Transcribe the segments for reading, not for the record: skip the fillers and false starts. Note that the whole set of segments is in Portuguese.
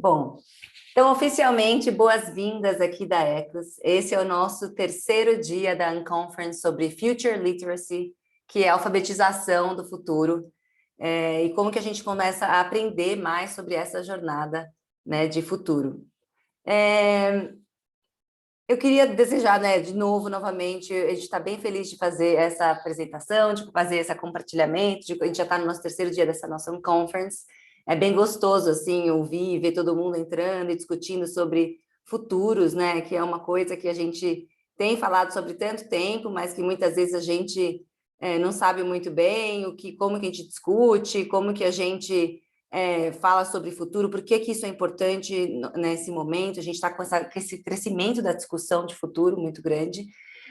Bom, então, oficialmente, boas-vindas aqui da Ecos. Esse é o nosso terceiro dia da Unconference sobre Future Literacy, que é a alfabetização do futuro, e como que a gente começa a aprender mais sobre essa jornada, né, de futuro. Eu queria desejar, né, de novo, novamente, a gente está bem feliz de fazer essa apresentação, de fazer esse compartilhamento, a gente já está no nosso terceiro dia dessa nossa Unconference. É bem gostoso, assim, ouvir e ver todo mundo entrando e discutindo sobre futuros, né, que é uma coisa que a gente tem falado sobre tanto tempo, mas que muitas vezes a gente não sabe muito bem como que a gente discute, como que a gente fala sobre futuro, por que que isso é importante nesse momento, a gente está com esse crescimento da discussão de futuro muito grande.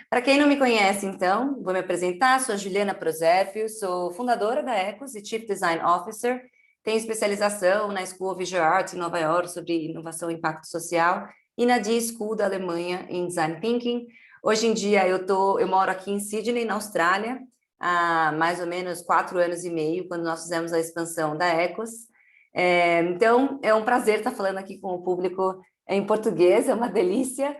Para quem não me conhece, então, vou me apresentar, sou Juliana Prosépio, sou fundadora da Ecos e Chief Design Officer, tenho especialização na School of Visual Arts em Nova York sobre inovação e impacto social e na D School da Alemanha em Design Thinking. Hoje em dia eu moro aqui em Sydney, na Austrália, há mais ou menos 4 anos e meio, quando nós fizemos a expansão da Ecos. Então, é um prazer estar falando aqui com o público em português, é uma delícia,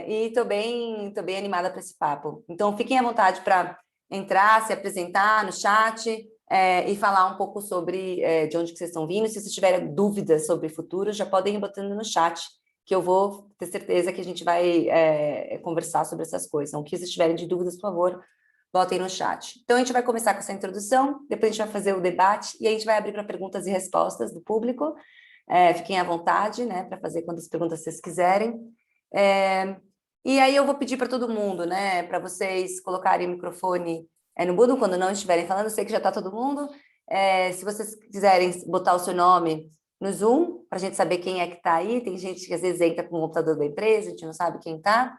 e estou bem animada para esse papo. Então, fiquem à vontade para entrar, se apresentar no chat e falar um pouco sobre de onde que vocês estão vindo. Se vocês tiverem dúvidas sobre o futuro, já podem ir botando no chat, que eu vou ter certeza que a gente vai conversar sobre essas coisas. Então, o que vocês tiverem de dúvidas, por favor, botem no chat. Então, a gente vai começar com essa introdução, depois a gente vai fazer o debate e a gente vai abrir para perguntas e respostas do público. Fiquem à vontade, né, para fazer quantas perguntas vocês quiserem. E aí eu vou pedir para todo mundo, né, para vocês colocarem o microfone no mudo quando não estiverem falando. Eu sei que já está todo mundo. Se vocês quiserem botar o seu nome no Zoom, para a gente saber quem é que está aí. Tem gente que às vezes entra com o computador da empresa, a gente não sabe quem está.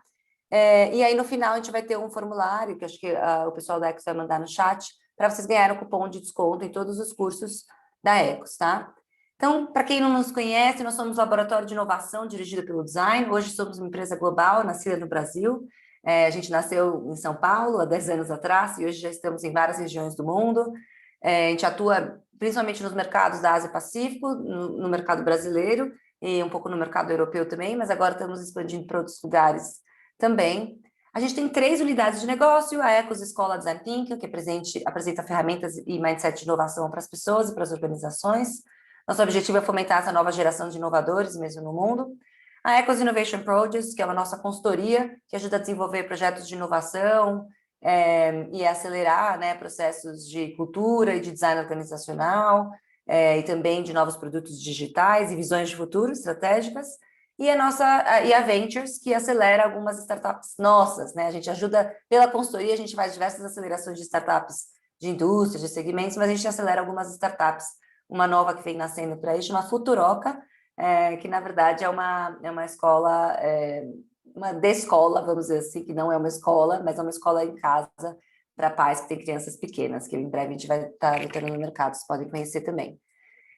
E aí, no final, a gente vai ter um formulário, que acho que o pessoal da Ecos vai mandar no chat, para vocês ganharem um cupom de desconto em todos os cursos da Ecos, tá? Então, para quem não nos conhece, nós somos um laboratório de inovação dirigido pelo design. Hoje somos uma empresa global, nascida no Brasil. A gente nasceu em São Paulo há 10 anos atrás e hoje já estamos em várias regiões do mundo. A gente atua principalmente nos mercados da Ásia e Pacífico, no mercado brasileiro e um pouco no mercado europeu também, mas agora estamos expandindo para outros lugares também. A gente tem 3 unidades de negócio: a Ecos Escola Design Thinking, que apresenta ferramentas e mindset de inovação para as pessoas e para as organizações. Nosso objetivo é fomentar essa nova geração de inovadores mesmo no mundo. A Ecos Innovation Projects, que é a nossa consultoria, que ajuda a desenvolver projetos de inovação e acelerar, né, processos de cultura e de design organizacional, e também de novos produtos digitais e visões de futuro estratégicas. E a Ventures, que acelera algumas startups nossas, né? A gente ajuda, pela consultoria, a gente faz diversas acelerações de startups de indústria, de segmentos, mas a gente acelera algumas startups. Uma nova que vem nascendo por aí, chama Futuroca, que na verdade é uma escola, uma descola, vamos dizer assim, que não é uma escola, mas é uma escola em casa para pais que têm crianças pequenas, que em breve a gente vai estar entrando no mercado, vocês podem conhecer também.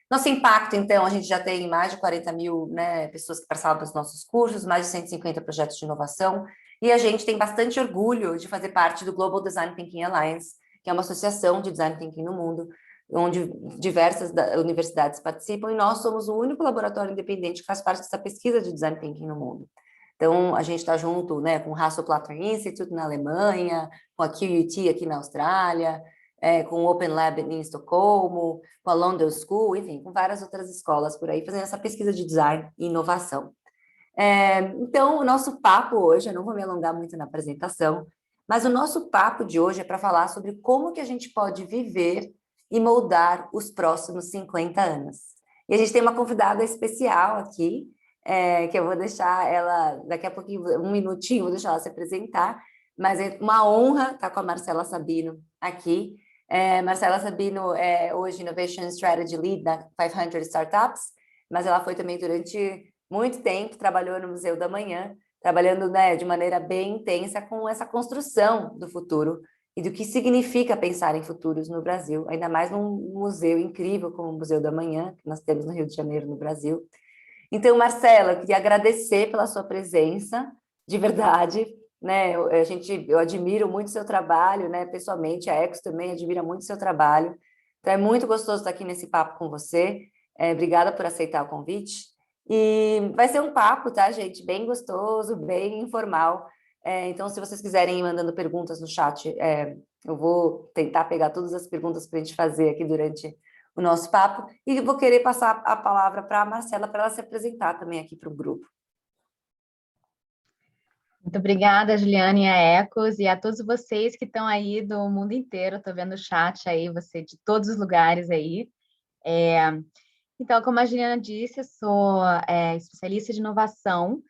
Nosso impacto, então, a gente já tem mais de 40 mil, né, pessoas que passaram pelos nossos cursos, mais de 150 projetos de inovação, e a gente tem bastante orgulho de fazer parte do Global Design Thinking Alliance, que é uma associação de design thinking no mundo, onde diversas universidades participam, e nós somos o único laboratório independente que faz parte dessa pesquisa de design thinking no mundo. Então, a gente está junto, né, com o Hasso-Plattner Institute na Alemanha, com a QUT aqui na Austrália, com o Open Lab em Estocolmo, com a London School, enfim, com várias outras escolas por aí, fazendo essa pesquisa de design e inovação. Então, o nosso papo hoje, eu não vou me alongar muito na apresentação, mas o nosso papo de hoje é para falar sobre como que a gente pode viver e moldar os próximos 50 anos. E a gente tem uma convidada especial aqui, que eu vou deixar ela, daqui a pouquinho, um minutinho, vou deixar ela se apresentar, mas é uma honra estar com a Marcela Sabino aqui. Marcela Sabino é hoje Innovation Strategy Lead da 500 Startups, mas ela foi também durante muito tempo, trabalhou no Museu da Manhã, trabalhando, né, de maneira bem intensa com essa construção do futuro e do que significa pensar em futuros no Brasil, ainda mais num museu incrível como o Museu da Manhã, que nós temos no Rio de Janeiro, no Brasil. Então, Marcela, eu queria agradecer pela sua presença, de verdade, né? Eu admiro muito o seu trabalho, né? Pessoalmente, a Ecos também admira muito o seu trabalho. Então, é muito gostoso estar aqui nesse papo com você. Obrigada por aceitar o convite. E vai ser um papo, tá, gente? Bem gostoso, bem informal. Então, se vocês quiserem ir mandando perguntas no chat, eu vou tentar pegar todas as perguntas para a gente fazer aqui durante o nosso papo. E vou querer passar a palavra para a Marcela, para ela se apresentar também aqui para o grupo. Muito obrigada, Juliane, a Ecos, e a todos vocês que estão aí do mundo inteiro. Estou vendo o chat aí, você de todos os lugares aí. Então, como a Juliana disse, eu sou especialista de inovação,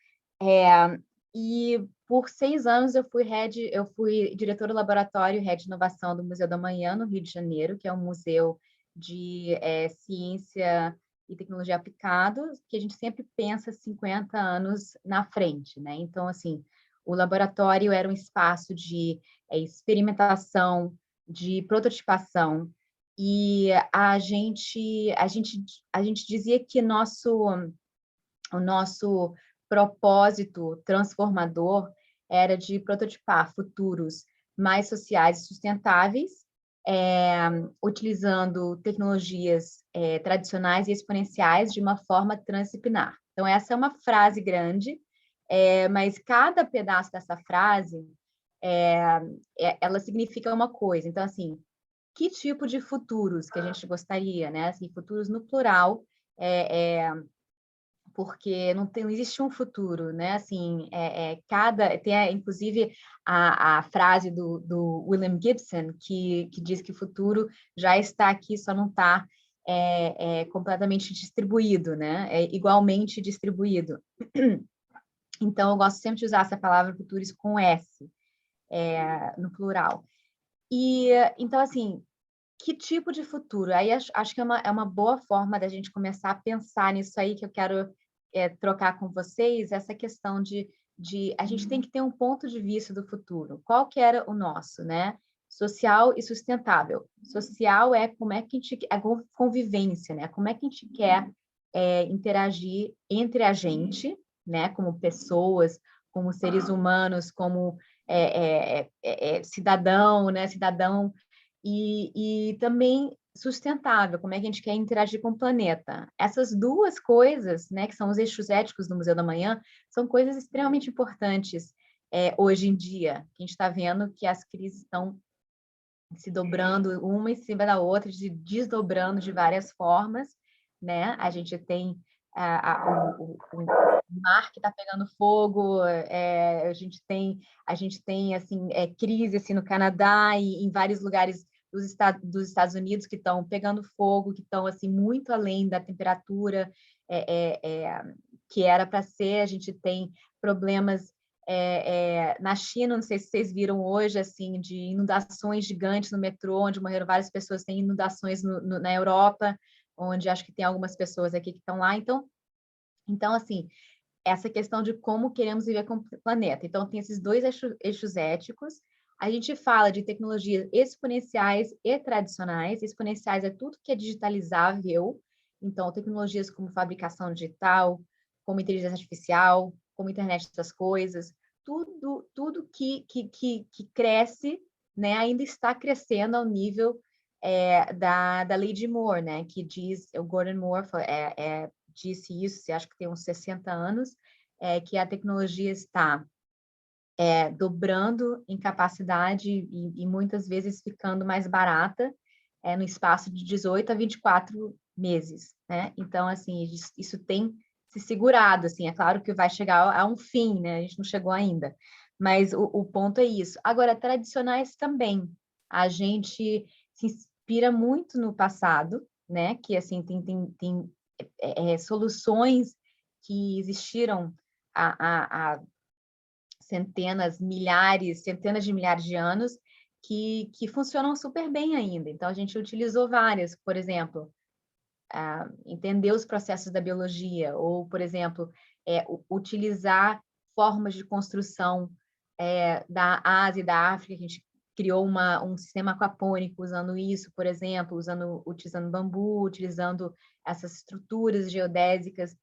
e por 6 anos eu fui diretora do laboratório Head de Inovação do Museu da Manhã, no Rio de Janeiro, que é um museu de ciência e tecnologia aplicada, que a gente sempre pensa 50 anos na frente, né? Então, assim, o laboratório era um espaço de experimentação, de prototipação, e a gente dizia que o nosso propósito transformador era de prototipar futuros mais sociais e sustentáveis, utilizando tecnologias tradicionais e exponenciais de uma forma transdisciplinar. Então, essa é uma frase grande, mas cada pedaço dessa frase, ela significa uma coisa. Então, assim, que tipo de futuros que a gente gostaria, né? Assim, futuros no plural, porque não existe um futuro, né? Assim, inclusive a frase do William Gibson que diz que o futuro já está aqui, só não está completamente distribuído, né? É igualmente distribuído. Então, eu gosto sempre de usar essa palavra futuros com S, no plural. E então, assim, que tipo de futuro? Aí acho que é uma boa forma da gente começar a pensar nisso aí que eu quero trocar com vocês, essa questão de a gente tem que ter um ponto de vista do futuro. Qual que era o nosso, né? Social e sustentável. Social é como é que a gente... A convivência, né? Como é que a gente quer interagir entre a gente, né? Como pessoas, como seres humanos, como cidadão, né? Cidadão e também sustentável, como é que a gente quer interagir com o planeta. Essas duas coisas, né, que são os eixos éticos do Museu da Manhã, são coisas extremamente importantes hoje em dia. A gente está vendo que as crises estão se dobrando uma em cima da outra, se desdobrando de várias formas, né? A gente tem o mar que está pegando fogo, a gente tem assim crise assim no Canadá e em vários lugares dos Estados Unidos que estão pegando fogo, que estão assim muito além da temperatura que era para ser. A gente tem problemas na China, não sei se vocês viram hoje, assim, de inundações gigantes no metrô, onde morreram várias pessoas, tem inundações na Europa, onde acho que tem algumas pessoas aqui que estão lá. Então, assim, essa questão de como queremos viver com o planeta. Então, tem esses dois eixos éticos. A gente fala de tecnologias exponenciais e tradicionais. Exponenciais é tudo que é digitalizável. Então, tecnologias como fabricação digital, como inteligência artificial, como internet das coisas, tudo que cresce, né, ainda está crescendo ao nível da lei de Moore, né, que diz, o Gordon Moore disse isso, acho que tem uns 60 anos, que a tecnologia está dobrando em capacidade e muitas vezes ficando mais barata no espaço de 18 a 24 meses, né? Então, assim, isso tem se segurado, assim, é claro que vai chegar a um fim, né? A gente não chegou ainda, mas o ponto é isso. Agora, tradicionais também, a gente se inspira muito no passado, né? Que, assim, tem soluções que existiram há centenas de milhares de anos que funcionam super bem ainda. Então, a gente utilizou várias, por exemplo, entender os processos da biologia, ou, por exemplo, utilizar formas de construção da Ásia e da África. A gente criou um sistema aquapônico usando isso, por exemplo, utilizando bambu, utilizando essas estruturas geodésicas.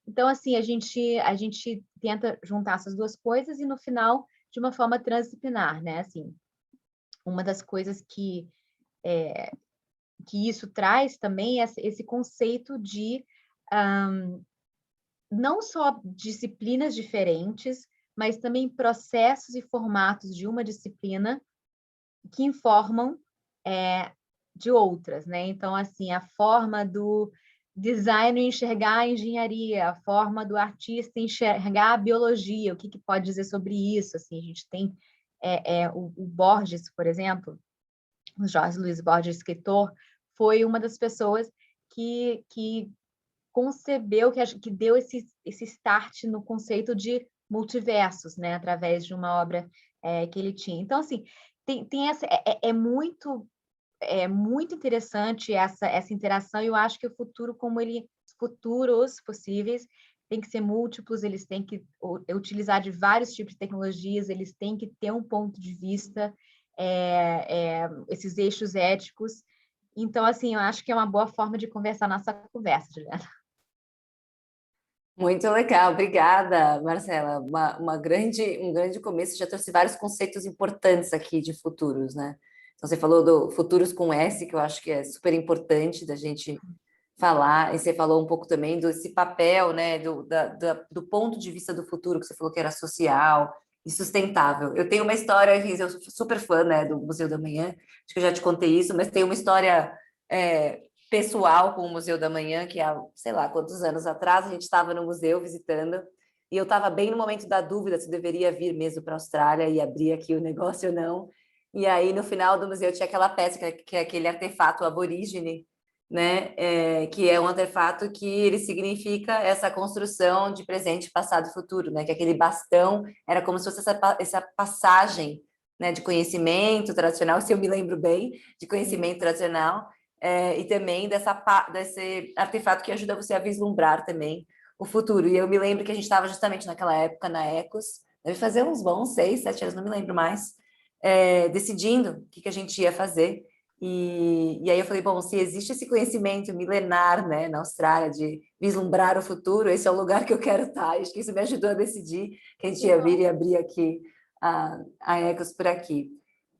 Então, assim, a gente tenta juntar essas duas coisas e, no final, de uma forma transdisciplinar, né? Assim, uma das coisas que que isso traz também esse conceito de não só disciplinas diferentes, mas também processos e formatos de uma disciplina que informam de outras, né? Então, assim, a forma do designer enxergar a engenharia, a forma do artista enxergar a biologia, o que pode dizer sobre isso? Assim, a gente tem o Borges, por exemplo, o Jorge Luiz Borges, escritor, foi uma das pessoas que concebeu, que deu esse start no conceito de multiversos, né, através de uma obra que ele tinha. Então, assim, tem essa, muito interessante essa interação, e eu acho que o futuro, futuros possíveis, tem que ser múltiplos, eles têm que utilizar de vários tipos de tecnologias, eles têm que ter um ponto de vista, esses eixos éticos. Então, assim, eu acho que é uma boa forma de conversar nossa conversa, Juliana. Muito legal, obrigada, Marcela. Um grande começo, já trouxe vários conceitos importantes aqui de futuros, né? Então, você falou do futuros com S, que eu acho que é super importante da gente falar, e você falou um pouco também desse papel, né, do ponto de vista do futuro, que você falou que era social e sustentável. Eu tenho uma história, eu sou super fã, né, do Museu da Manhã, acho que eu já te contei isso, mas tem uma história pessoal com o Museu da Manhã, que há, sei lá, quantos anos atrás, a gente estava no museu visitando, e eu estava bem no momento da dúvida se deveria vir mesmo para a Austrália e abrir aqui o negócio ou não. E aí, no final do museu, tinha aquela peça, que é aquele artefato aborígene, né? Que é um artefato que ele significa essa construção de presente, passado e futuro, né? Que aquele bastão era como se fosse essa passagem, né, de conhecimento tradicional, se eu me lembro bem, de conhecimento tradicional, e também desse artefato que ajuda você a vislumbrar também o futuro. E eu me lembro que a gente estava justamente naquela época na Ecos, deve fazer uns bons 6, 7 anos, não me lembro mais, decidindo o que a gente ia fazer. E aí eu falei, bom, se existe esse conhecimento milenar, né, na Austrália, de vislumbrar o futuro, esse é o lugar que eu quero estar. Acho que isso me ajudou a decidir que a gente ia vir e abrir aqui a Ecos por aqui.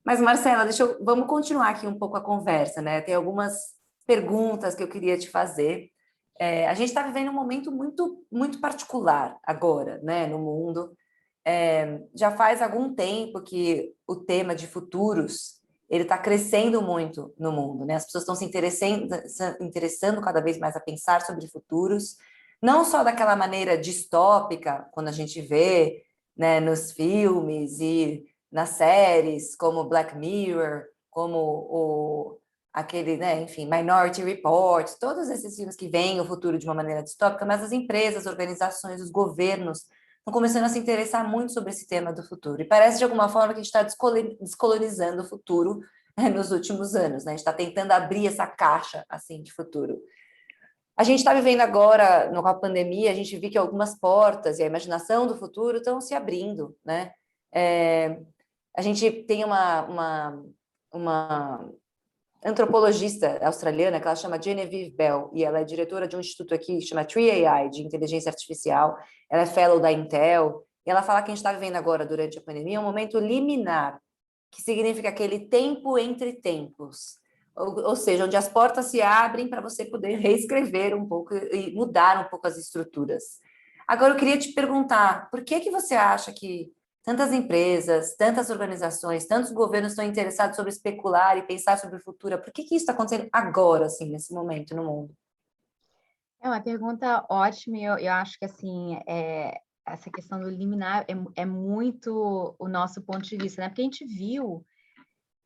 Mas, Marcela, vamos continuar aqui um pouco a conversa, né? Tem algumas perguntas que eu queria te fazer. A gente está vivendo um momento muito, muito particular agora, né, no mundo. Já faz algum tempo que o tema de futuros ele está crescendo muito no mundo, né? As pessoas estão se interessando cada vez mais a pensar sobre futuros, não só daquela maneira distópica, quando a gente vê, né, nos filmes e nas séries, como Black Mirror, como aquele, né, enfim, Minority Report, todos esses filmes que veem o futuro de uma maneira distópica, mas as empresas, organizações, os governos estão começando a se interessar muito sobre esse tema do futuro. E parece, de alguma forma, que a gente está descolonizando o futuro, nos últimos anos, né? A gente está tentando abrir essa caixa, assim, de futuro. A gente está vivendo agora, com a pandemia, a gente viu que algumas portas e a imaginação do futuro estão se abrindo, né? A gente tem uma antropologista australiana que ela chama Genevieve Bell, e ela é diretora de um instituto aqui que chama Tree AI, de inteligência artificial. Ela é fellow da Intel, e ela fala que a gente está vivendo agora, durante a pandemia, um momento liminar, que significa aquele tempo entre tempos, ou seja, onde as portas se abrem para você poder reescrever um pouco e mudar um pouco as estruturas. Agora, eu queria te perguntar, por que você acha que tantas empresas, tantas organizações, tantos governos estão interessados sobre especular e pensar sobre o futuro? Por que isso está acontecendo agora, assim, nesse momento no mundo? É uma pergunta ótima, e eu acho que, assim, essa questão do liminar é muito o nosso ponto de vista, né? Porque a gente viu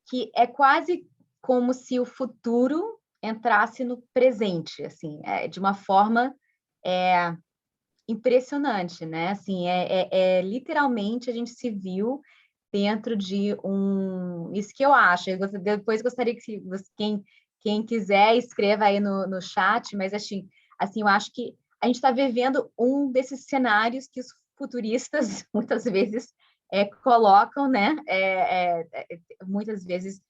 que é quase como se o futuro entrasse no presente, assim, de uma forma impressionante, né? Assim, literalmente a gente se viu dentro de isso que eu acho. Depois gostaria que quem quiser escreva aí no chat, mas assim, eu acho que a gente está vivendo um desses cenários que os futuristas muitas vezes colocam, né? Muitas vezes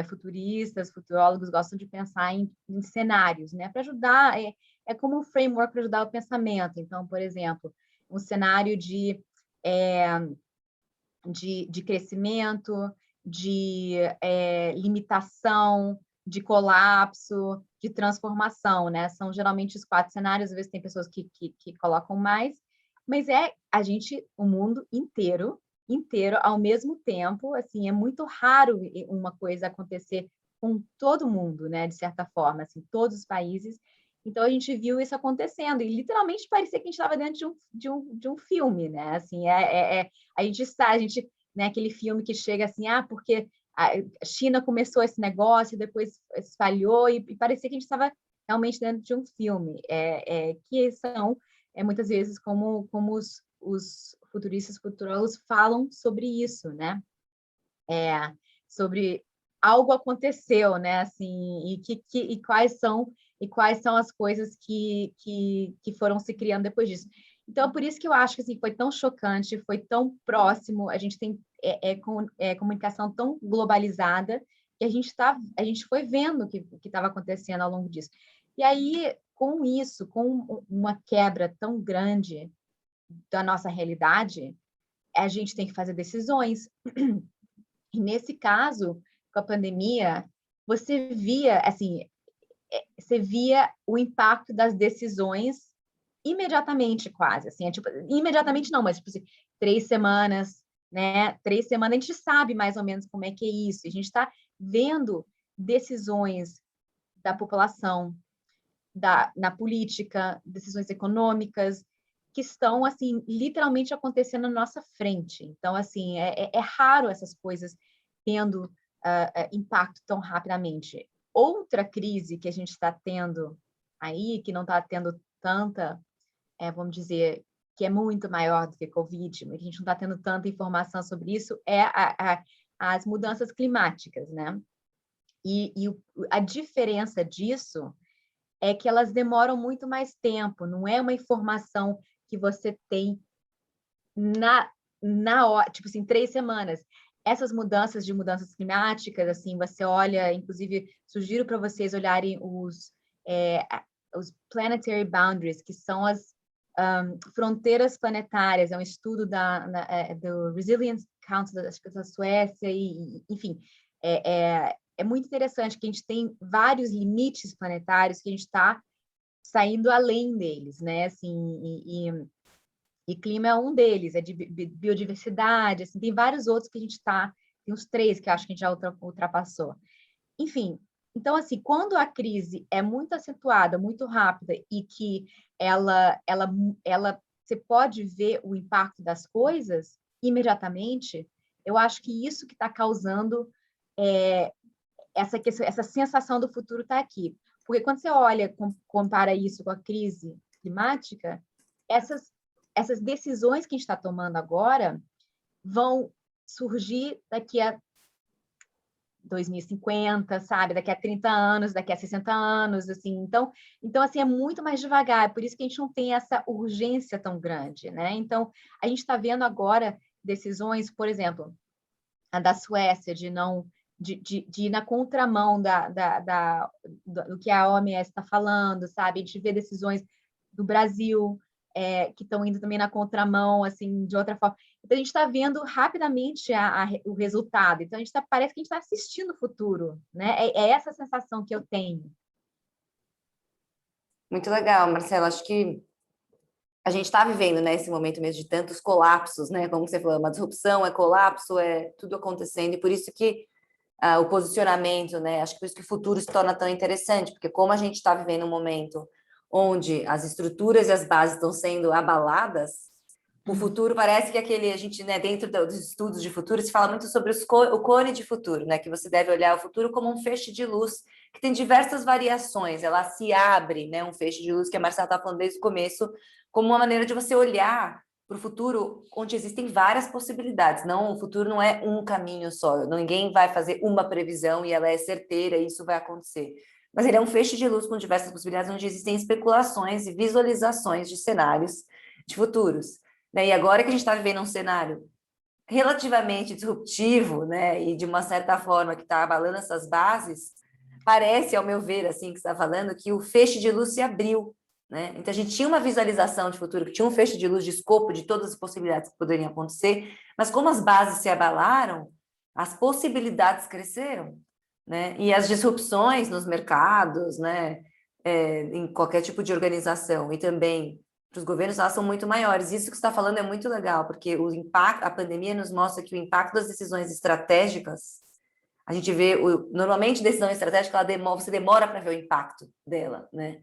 futuristas, futurólogos gostam de pensar em cenários, né? Para ajudar, é como um framework para ajudar o pensamento. Então, por exemplo, um cenário de crescimento, de limitação, de colapso, de transformação, né? São geralmente os 4 cenários, às vezes tem pessoas que colocam mais, mas o mundo inteiro, ao mesmo tempo, assim, é muito raro uma coisa acontecer com todo mundo, né? De certa forma, assim, todos os países. Então, a gente viu isso acontecendo, e literalmente parecia que a gente estava dentro de um filme, né? Assim, a gente, né, aquele filme que chega assim, porque a China começou esse negócio, depois espalhou, e parecia que a gente estava realmente dentro de um filme, que são, muitas vezes, como os futuristas, futurólogos falam sobre isso, né? Sobre algo aconteceu, né? Assim, e quais são as coisas que foram se criando depois disso. Então, por isso que eu acho que assim, foi tão chocante, foi tão próximo, a gente tem comunicação tão globalizada que a gente foi vendo o que estava acontecendo ao longo disso. E aí, com isso, com uma quebra tão grande da nossa realidade, a gente tem que fazer decisões. E nesse caso, com a pandemia, você via o impacto das decisões imediatamente, quase, assim, tipo, imediatamente não, mas tipo assim, 3 semanas, né? 3 semanas, a gente sabe mais ou menos como é que é isso. A gente está vendo decisões da população, na política, decisões econômicas, que estão, assim, literalmente acontecendo na nossa frente. Então, assim, é raro essas coisas tendo impacto tão rapidamente. Outra crise que a gente está tendo aí, que não está tendo tanta, vamos dizer, que é muito maior do que Covid, mas a gente não está tendo tanta informação sobre isso, as mudanças climáticas, né? E a diferença disso é que elas demoram muito mais tempo, não é uma informação que você tem na hora, tipo assim, 3 semanas. Essas mudanças climáticas, assim, você olha, inclusive, sugiro para vocês olharem os planetary boundaries, que são as fronteiras planetárias, é um estudo do Resilience Council da Suécia, enfim, é muito interessante que a gente tem vários limites planetários que a gente está saindo além deles, né? Assim, e clima é um deles, é de biodiversidade, assim, tem vários outros que a gente está, tem uns 3 que eu acho que a gente já ultrapassou. Enfim, então, assim, quando a crise é muito acentuada, muito rápida, e que você pode ver o impacto das coisas imediatamente, eu acho que isso que está causando essa sensação do futuro está aqui. Porque quando você olha, compara isso com a crise climática, essas decisões que a gente está tomando agora vão surgir daqui a 2050, sabe? Daqui a 30 anos, daqui a 60 anos, assim. Então assim, é muito mais devagar. É por isso que a gente não tem essa urgência tão grande, né? Então, a gente está vendo agora decisões, por exemplo, a da Suécia, de não de ir na contramão do que a OMS está falando, sabe? A gente vê decisões do Brasil que estão indo também na contramão, assim, de outra forma. Então, a gente está vendo rapidamente o resultado. Então, parece que a gente está assistindo o futuro, né? É essa sensação que eu tenho. Muito legal, Marcela. Acho que a gente está vivendo, né, esse momento mesmo de tantos colapsos, né? Como você falou, uma disrupção, é colapso, é tudo acontecendo, e por isso que o posicionamento, né? Acho que por isso que o futuro se torna tão interessante, porque como a gente está vivendo um momento onde as estruturas e as bases estão sendo abaladas, o futuro parece que a gente, né, dentro dos estudos de futuro, se fala muito sobre o cone de futuro, né? Que você deve olhar o futuro como um feixe de luz que tem diversas variações, ela se abre, né? Um feixe de luz que a Marcela está falando desde o começo, como uma maneira de você olhar para o futuro onde existem várias possibilidades. Não, o futuro não é um caminho só. Ninguém vai fazer uma previsão e ela é certeira e isso vai acontecer. Mas ele é um feixe de luz com diversas possibilidades, onde existem especulações e visualizações de cenários de futuros. Né? E agora que a gente está vivendo um cenário relativamente disruptivo, né, e de uma certa forma que está abalando essas bases, parece, ao meu ver, assim que está falando, que o feixe de luz se abriu, né? Então a gente tinha uma visualização de futuro, que tinha um feixe de luz de escopo de todas as possibilidades que poderiam acontecer, mas como as bases se abalaram, as possibilidades cresceram, né? E as disrupções nos mercados, né? Em qualquer tipo de organização, e também para os governos, elas são muito maiores. Isso que você está falando é muito legal, porque o impacto, a pandemia nos mostra que o impacto das decisões estratégicas, a gente vê, normalmente decisão estratégica, você demora para ver o impacto dela, né?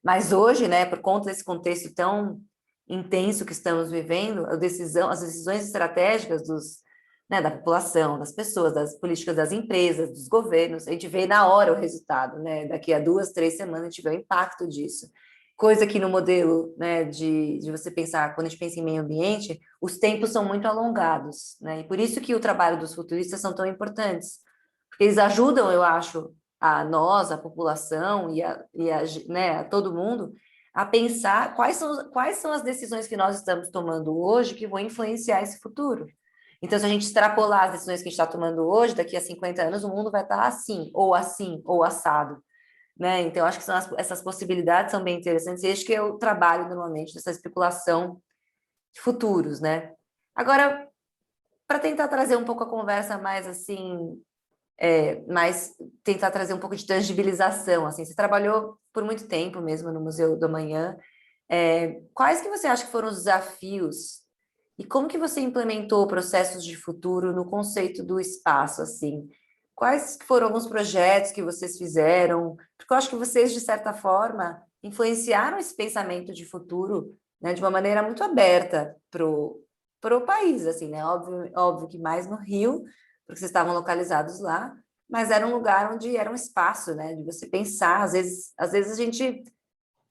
Mas hoje, né, por conta desse contexto tão intenso que estamos vivendo, as decisões estratégicas né, da população, das pessoas, das políticas das empresas, dos governos, a gente vê na hora o resultado, né? Daqui a 2, 3 semanas a gente vê o impacto disso. Coisa que no modelo, né, de você pensar, quando a gente pensa em meio ambiente, os tempos são muito alongados, né? E por isso que o trabalho dos futuristas são tão importantes, porque eles ajudam, eu acho, a nós, a população né, a todo mundo, a pensar quais são as decisões que nós estamos tomando hoje que vão influenciar esse futuro. Então, se a gente extrapolar as decisões que a gente está tomando hoje, daqui a 50 anos o mundo vai estar assim, ou assado. Né? Então, acho que essas possibilidades são bem interessantes, e acho que eu trabalho normalmente nessa especulação de futuros, né? Agora, para tentar trazer um pouco a conversa mais assim, mais tentar trazer um pouco de tangibilização, assim, você trabalhou por muito tempo mesmo no Museu do Amanhã, quais que você acha que foram os desafios e como que você implementou processos de futuro no conceito do espaço, assim? Quais foram alguns projetos que vocês fizeram? Porque eu acho que vocês, de certa forma, influenciaram esse pensamento de futuro, né, de uma maneira muito aberta pro país, assim, né? Óbvio que mais no Rio, porque vocês estavam localizados lá, mas era um lugar onde era um espaço, né, de você pensar. Às vezes a gente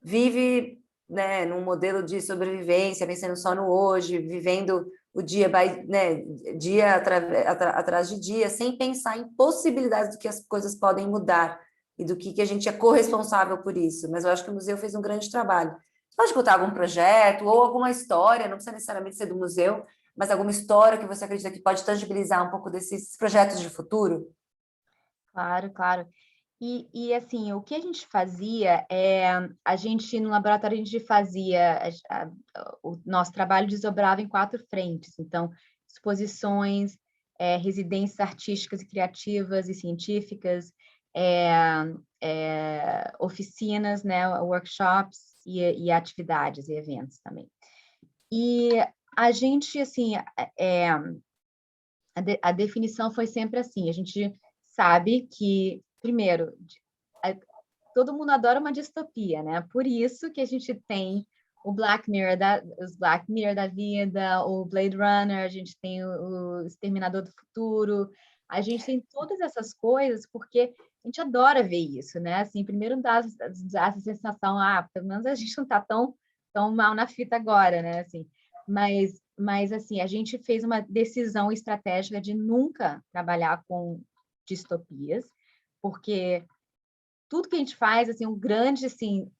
vive, né, num modelo de sobrevivência, pensando só no hoje, vivendo o dia, né, dia atrás de dia, sem pensar em possibilidades do que as coisas podem mudar e do que a gente é corresponsável por isso. Mas eu acho que o museu fez um grande trabalho. Você pode contar algum projeto ou alguma história, não precisa necessariamente ser do museu, mas alguma história que você acredita que pode tangibilizar um pouco desses projetos de futuro? Claro, claro. E assim, o que a gente fazia é, a gente no laboratório a gente fazia, o nosso trabalho desdobrava em 4 frentes, então, exposições, residências artísticas e criativas e científicas, é, oficinas, né, workshops e atividades e eventos também. E a gente, assim, a definição foi sempre assim, a gente sabe que, primeiro, todo mundo adora uma distopia, né? Por isso que a gente tem os Black Mirror da vida, o Blade Runner, a gente tem o Exterminador do Futuro, a gente tem todas essas coisas porque a gente adora ver isso, né? Assim, primeiro dá essa sensação, pelo menos a gente não está tão mal na fita agora, né? Assim, mas assim, a gente fez uma decisão estratégica de nunca trabalhar com distopias, porque tudo que a gente faz, assim, um grande, assim,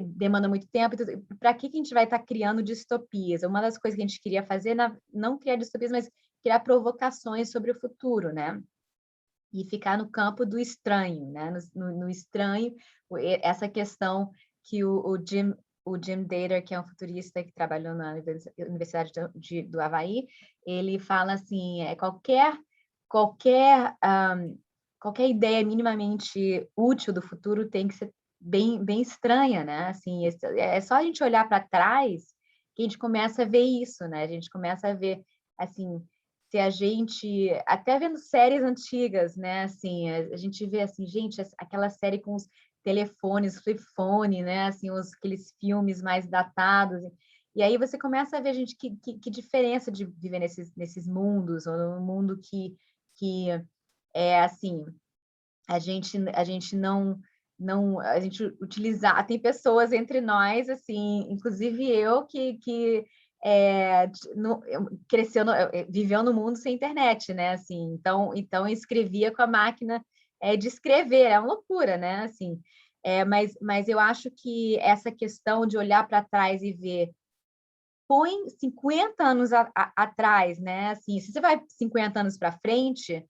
demanda muito tempo. Para que a gente vai estar criando distopias? Uma das coisas que a gente queria fazer, não criar distopias, mas criar provocações sobre o futuro, né? E ficar no campo do estranho, né? No estranho, essa questão que o Jim Dater, que é um futurista que trabalhou na Universidade do Havaí, ele fala assim, qualquer qualquer ideia minimamente útil do futuro tem que ser bem estranha, né? Assim, é só a gente olhar para trás que a gente começa a ver isso, né? A gente começa a ver, assim, se a gente, até vendo séries antigas, né? Assim, a gente vê assim, gente, aquela série com os telefones, flip phone, né? Assim, aqueles filmes mais datados. E aí você começa a ver, gente, que diferença de viver nesses mundos, ou num mundo que é assim, a gente não a gente utilizar, tem pessoas entre nós, assim, inclusive eu que cresceu, viveu no mundo sem internet, né? Assim, então eu escrevia com a máquina de escrever, é uma loucura, né? Assim, mas eu acho que essa questão de olhar para trás e ver põe 50 anos atrás, né? Assim, se você vai 50 anos para frente,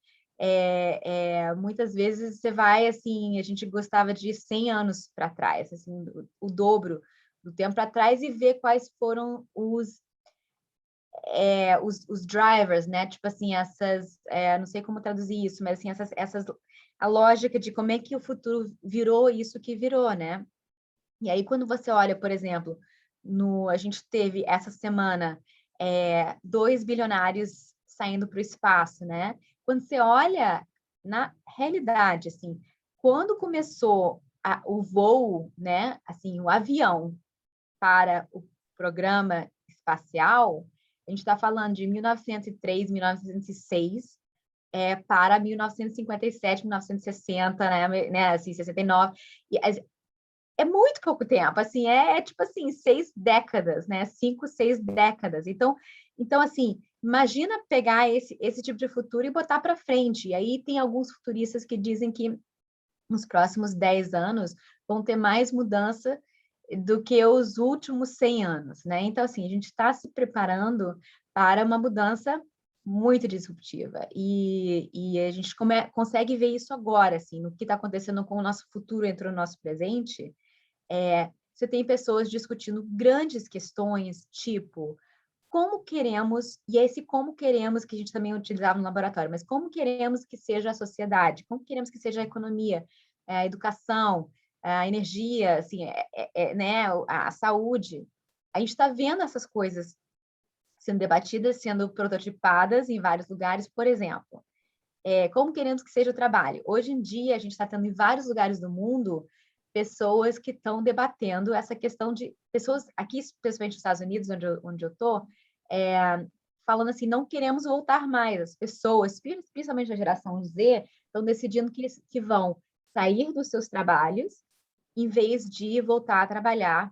muitas vezes você vai, assim, a gente gostava de ir 100 anos para trás, assim, o dobro do tempo para trás e ver quais foram os drivers, né? Tipo assim, não sei como traduzir isso, mas assim, a lógica de como é que o futuro virou isso que virou, né? E aí, quando você olha, por exemplo, a gente teve essa semana 2 bilionários saindo para o espaço, né? Quando você olha na realidade, assim, quando começou o voo, né? Assim, o avião para o programa espacial, a gente está falando de 1903, 1906, para 1957, 1960, né, assim, 69. É muito pouco tempo, assim, tipo assim, 6 décadas, né? 5, 6 décadas. Então assim, imagina pegar esse tipo de futuro e botar para frente. E aí tem alguns futuristas que dizem que nos próximos 10 anos vão ter mais mudança do que os últimos 100 anos, né? Então, assim, a gente está se preparando para uma mudança muito disruptiva. E a gente consegue ver isso agora, assim, no que está acontecendo com o nosso futuro entre o nosso presente. Você tem pessoas discutindo grandes questões, tipo, como queremos, e é esse como queremos que a gente também utilizava no laboratório, mas como queremos que seja a sociedade, como queremos que seja a economia, a educação, a energia, assim, né, a saúde. A gente está vendo essas coisas sendo debatidas, sendo prototipadas em vários lugares, por exemplo. Como queremos que seja o trabalho? Hoje em dia, a gente está tendo em vários lugares do mundo pessoas que estão debatendo essa questão de pessoas aqui, especialmente nos Estados Unidos, onde eu estou, falando assim, não queremos voltar mais. As pessoas, principalmente a geração Z, estão decidindo que vão sair dos seus trabalhos em vez de voltar a trabalhar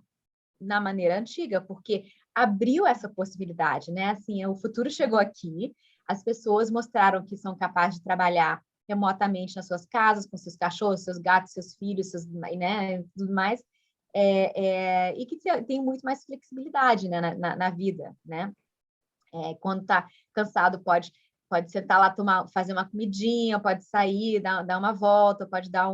na maneira antiga, porque abriu essa possibilidade, né? Assim, o futuro chegou aqui, as pessoas mostraram que são capazes de trabalhar remotamente nas suas casas, com seus cachorros, seus gatos, seus filhos, né, tudo mais, e que tem muito mais flexibilidade, né, na vida, né? Quando está cansado, pode sentar lá, fazer uma comidinha, pode sair, dar uma volta, pode dar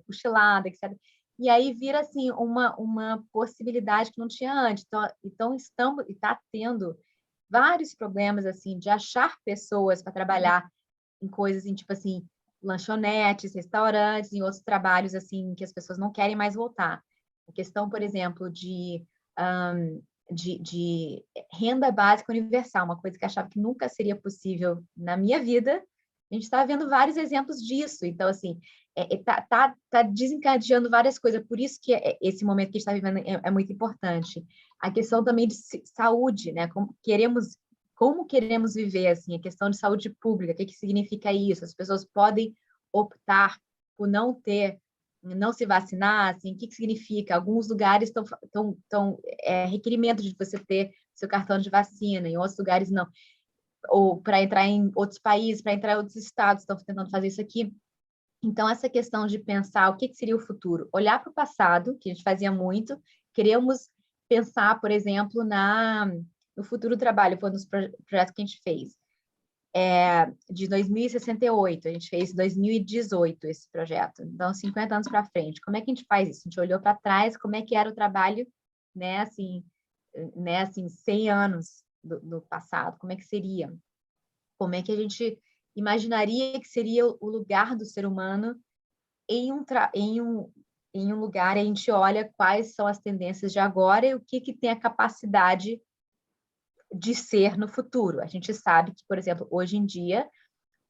cochilada, etc. E aí vira assim uma possibilidade que não tinha antes. Então está tendo vários problemas assim de achar pessoas para trabalhar em coisas em tipo assim lanchonetes, restaurantes, em outros trabalhos assim que as pessoas não querem mais voltar. A questão, por exemplo, de renda básica universal, uma coisa que eu achava que nunca seria possível na minha vida. A gente está vendo vários exemplos disso. Então, assim, tá desencadeando várias coisas. Por isso que esse momento que a gente está vivendo é muito importante. A questão também de saúde, né? Como queremos viver, assim, a questão de saúde pública, o que significa isso? As pessoas podem optar por não se vacinar, assim, o que significa? Alguns lugares estão requerimento de você ter seu cartão de vacina, em outros lugares não. Ou para entrar em outros países, para entrar em outros estados, estão tentando fazer isso aqui. Então, essa questão de pensar o que seria o futuro, olhar para o passado, que a gente fazia muito, queremos pensar, por exemplo, no futuro do trabalho, foi um dos projetos que a gente fez. De 2068, a gente fez 2018 esse projeto, então 50 anos para frente. Como é que a gente faz isso? A gente olhou para trás, como é que era o trabalho, né, assim 100 anos do passado, como é que seria? Como é que a gente imaginaria que seria o lugar do ser humano em um lugar, e a gente olha quais são as tendências de agora e o que tem a capacidade de ser no futuro. A gente sabe que, por exemplo, hoje em dia,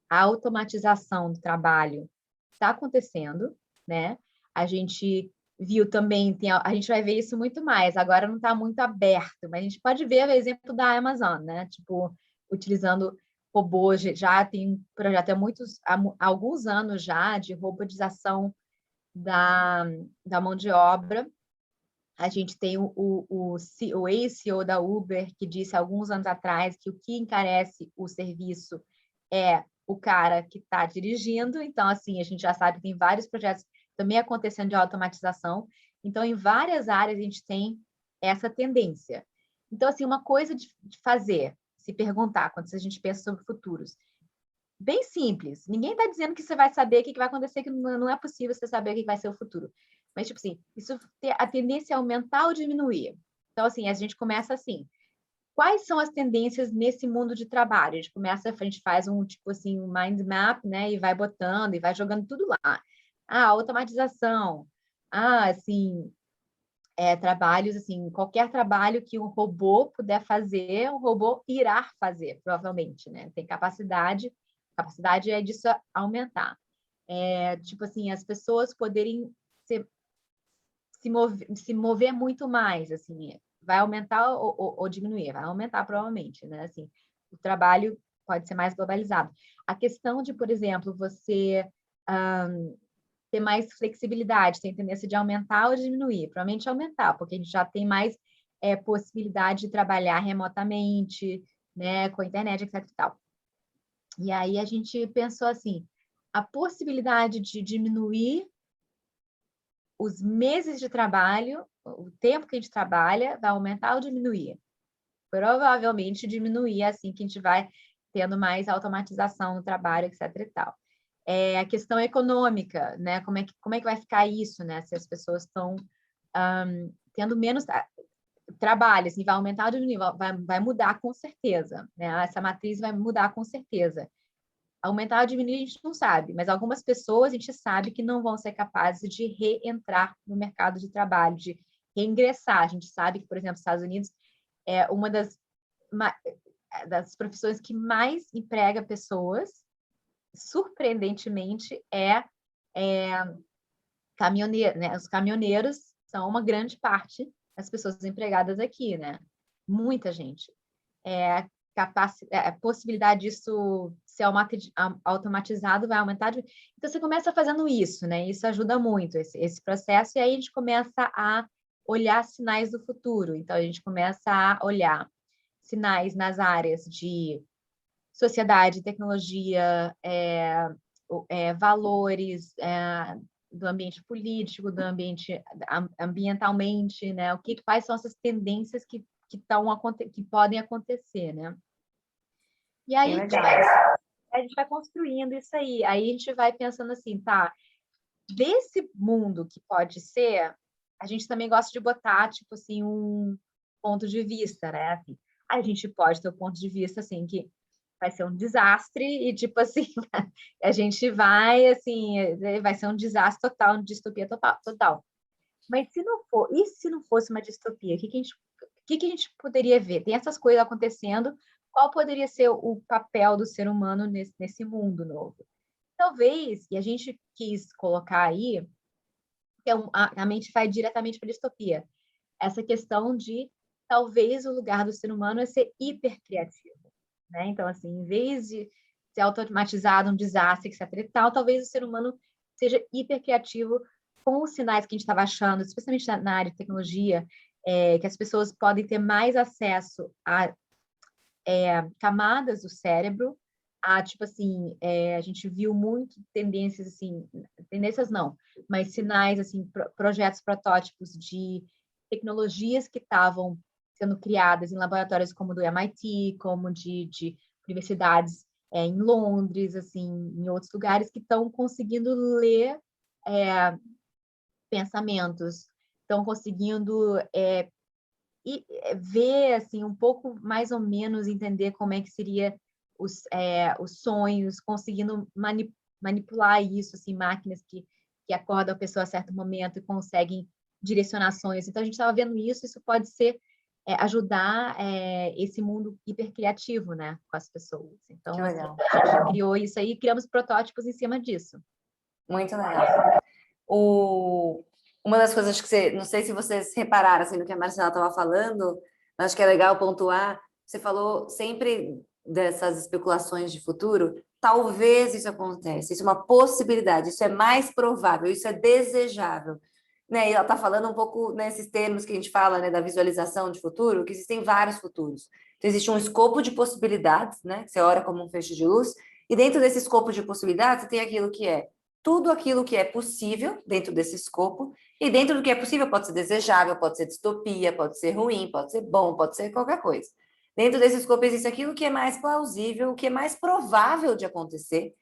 a automatização do trabalho está acontecendo, né? A gente viu também, a gente vai ver isso muito mais, agora não está muito aberto, mas a gente pode ver o exemplo da Amazon, né? Tipo, utilizando robôs, já tem um projeto há alguns anos já de robotização da mão de obra. A gente tem o ex-CEO da Uber, que disse alguns anos atrás que o que encarece o serviço é o cara que está dirigindo. Então, assim, a gente já sabe que tem vários projetos também acontecendo de automatização. Então, em várias áreas, a gente tem essa tendência. Então, assim, uma coisa de fazer, se perguntar, quando a gente pensa sobre futuros, bem simples. Ninguém está dizendo que você vai saber o que vai acontecer, que não é possível você saber o que vai ser o futuro. Mas, tipo assim, a tendência é aumentar ou diminuir. Então, assim, a gente começa assim. quais são as tendências nesse mundo de trabalho? A gente faz um tipo assim, um mind map, né? E vai botando e vai jogando tudo lá. Automatização. Assim, trabalhos assim, qualquer trabalho que um robô puder fazer, um robô irá fazer, provavelmente, né? Tem capacidade é disso aumentar. Tipo assim, as pessoas poderem se mover muito mais, assim, vai aumentar ou diminuir? Vai aumentar provavelmente, né? Assim, o trabalho pode ser mais globalizado. A questão de, por exemplo, você ter mais flexibilidade, tem tendência de aumentar ou diminuir? Provavelmente aumentar, porque a gente já tem mais possibilidade de trabalhar remotamente, né, com a internet, etc e tal. E aí a gente pensou assim, a possibilidade de diminuir os meses de trabalho, o tempo que a gente trabalha, vai aumentar ou diminuir? Provavelmente diminuir, assim que a gente vai tendo mais automatização no trabalho, etc e tal. A questão econômica, né? Como é que vai ficar isso, né? Se as pessoas estão tendo menos trabalho, assim, vai aumentar ou diminuir? Vai mudar com certeza, né? Essa matriz vai mudar com certeza. Aumentar ou diminuir, a gente não sabe, mas algumas pessoas a gente sabe que não vão ser capazes de reentrar no mercado de trabalho, de reingressar. A gente sabe que, por exemplo, os Estados Unidos é uma das profissões que mais emprega pessoas, surpreendentemente, caminhoneiro, né? Os caminhoneiros são uma grande parte das pessoas empregadas aqui, né? Muita gente. A possibilidade disso ser automatizado vai aumentar. Então, você começa fazendo isso, né? Isso ajuda muito, esse processo, e aí a gente começa a olhar sinais do futuro. Então, a gente começa a olhar sinais nas áreas de sociedade, tecnologia, valores, do ambiente político, do ambiente ambientalmente, né? Quais são essas tendências que podem acontecer, né? E aí a gente vai construindo isso aí. Aí a gente vai pensando assim, tá? Desse mundo que pode ser, a gente também gosta de botar, tipo assim, um ponto de vista, né? Assim, a gente pode ter um ponto de vista, assim, que vai ser um desastre e, tipo assim, a gente vai, assim, vai ser um desastre total, uma distopia total. Mas se não for, e se não fosse uma distopia, o que a gente poderia ver? Tem essas coisas acontecendo, qual poderia ser o papel do ser humano nesse mundo novo? Talvez, e a gente quis colocar aí, que a mente vai diretamente para a distopia, essa questão de talvez o lugar do ser humano é ser hipercriativo, né? Então, assim, em vez de ser automatizado, um desastre, etc e tal, talvez o ser humano seja hipercriativo com os sinais que a gente estava achando, especialmente na área de tecnologia, que as pessoas podem ter mais acesso a camadas do cérebro, tipo assim, a gente viu muito tendências, assim, tendências não, mas sinais, assim, projetos, protótipos de tecnologias que estavam sendo criadas em laboratórios como do MIT, como de universidades em Londres, assim, em outros lugares, que estão conseguindo ler pensamentos, estão conseguindo ver, assim, um pouco mais ou menos entender como é que seria os sonhos, conseguindo manipular isso, assim, máquinas que acordam a pessoa a certo momento e conseguem direcionar sonhos. Então, a gente estava vendo isso pode ser ajudar esse mundo hipercriativo, né, com as pessoas. Então, assim, a gente criou isso aí, criamos protótipos em cima disso. Muito legal. Uma das coisas que não sei se vocês repararam assim, no que a Marcela estava falando, mas acho que é legal pontuar, você falou sempre dessas especulações de futuro, talvez isso aconteça, isso é uma possibilidade, isso é mais provável, isso é desejável. Né? E ela está falando um pouco nesses termos que a gente fala, né, da visualização de futuro, que existem vários futuros. Então, existe um escopo de possibilidades, né, que você olha como um feixe de luz, e dentro desse escopo de possibilidades, você tem tudo aquilo que é possível dentro desse escopo, e dentro do que é possível pode ser desejável, pode ser distopia, pode ser ruim, pode ser bom, pode ser qualquer coisa. Dentro desse escopo existe aquilo que é mais plausível, o que é mais provável de acontecer,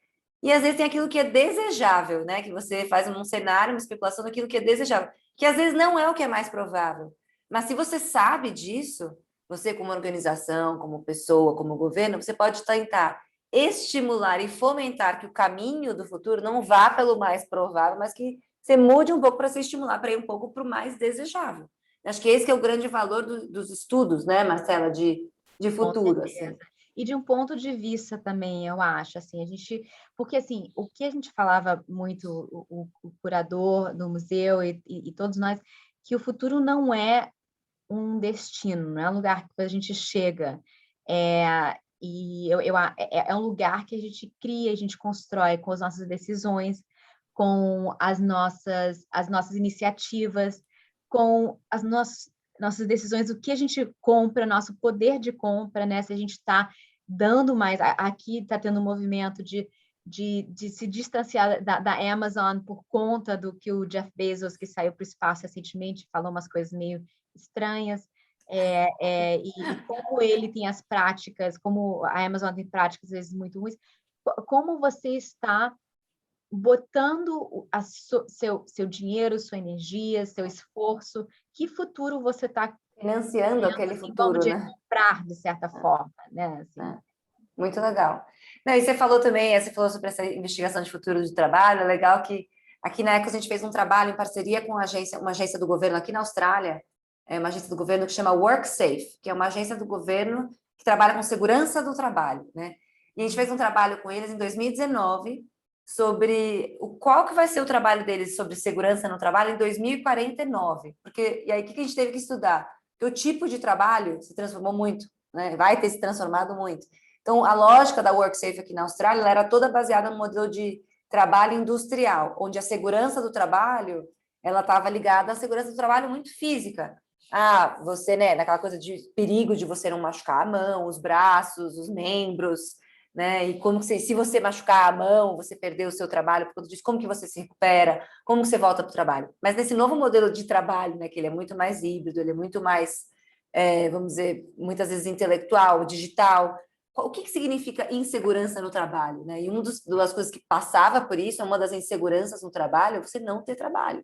e às vezes tem aquilo que é desejável, né? Que você faz um cenário, uma especulação daquilo que é desejável, que às vezes não é o que é mais provável. Mas se você sabe disso, você como organização, como pessoa, como governo, você pode tentar estimular e fomentar que o caminho do futuro não vá pelo mais provável, mas que você mude um pouco para se estimular para ir um pouco para o mais desejável. Acho que esse que é o grande valor dos estudos, né, Marcela, de Com futuro, certeza. assim. E de um ponto de vista também, eu acho, assim, porque assim, o que a gente falava muito, o curador do museu e todos nós, que o futuro não é um destino, não é um lugar que a gente chega, é um lugar que a gente cria, a gente constrói com as nossas decisões, com as nossas iniciativas, com as nossas decisões, o que a gente compra, nosso poder de compra, né? Se a gente está dando mais, aqui está tendo um movimento de se distanciar da Amazon por conta do que o Jeff Bezos, que saiu para o espaço recentemente, falou umas coisas meio estranhas, e como ele tem as práticas, como a Amazon tem práticas às vezes muito ruins, como você está botando seu dinheiro, sua energia, seu esforço, que futuro você está Financiando querendo, aquele assim, vamos futuro, dizer, né? comprar, de certa forma, né? Assim. Muito legal. Não, e você falou também, você falou sobre essa investigação de futuro de trabalho, é legal que aqui na Ecos a gente fez um trabalho em parceria com uma agência do governo aqui na Austrália, uma agência do governo que chama WorkSafe, que é uma agência do governo que trabalha com segurança do trabalho, né? E a gente fez um trabalho com eles em 2019 sobre qual que vai ser o trabalho deles sobre segurança no trabalho em 2049, porque e aí o que a gente teve que estudar? Porque o tipo de trabalho se transformou muito, né? Vai ter se transformado muito. Então, a lógica da WorkSafe aqui na Austrália era toda baseada no modelo de trabalho industrial, onde a segurança do trabalho ela estava ligada à segurança do trabalho muito física. Ah, você, né, naquela coisa de perigo de você não machucar a mão, os braços, os membros, né? E como que se você machucar a mão, você perdeu o seu trabalho por conta disso, como que você se recupera, como que você volta para o trabalho. Mas nesse novo modelo de trabalho, né, que ele é muito mais híbrido, ele é muito mais, vamos dizer, muitas vezes intelectual, digital, o que significa insegurança no trabalho, né? E uma das coisas que passava por isso, uma das inseguranças no trabalho, é você não ter trabalho,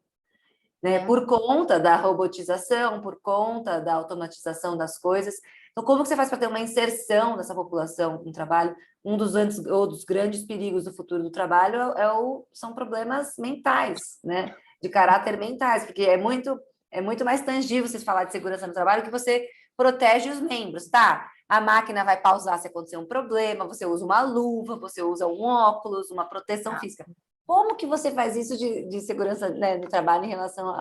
né? Por conta da robotização, por conta da automatização das coisas. Então, como que você faz para ter uma inserção dessa população no trabalho? Um dos grandes perigos do futuro do trabalho são problemas mentais, né? De caráter mentais, porque é muito mais tangível você falar de segurança no trabalho que você protege os membros, tá? A máquina vai pausar se acontecer um problema, você usa uma luva, você usa um óculos, uma proteção física. Como que você faz isso de segurança, né, no trabalho em relação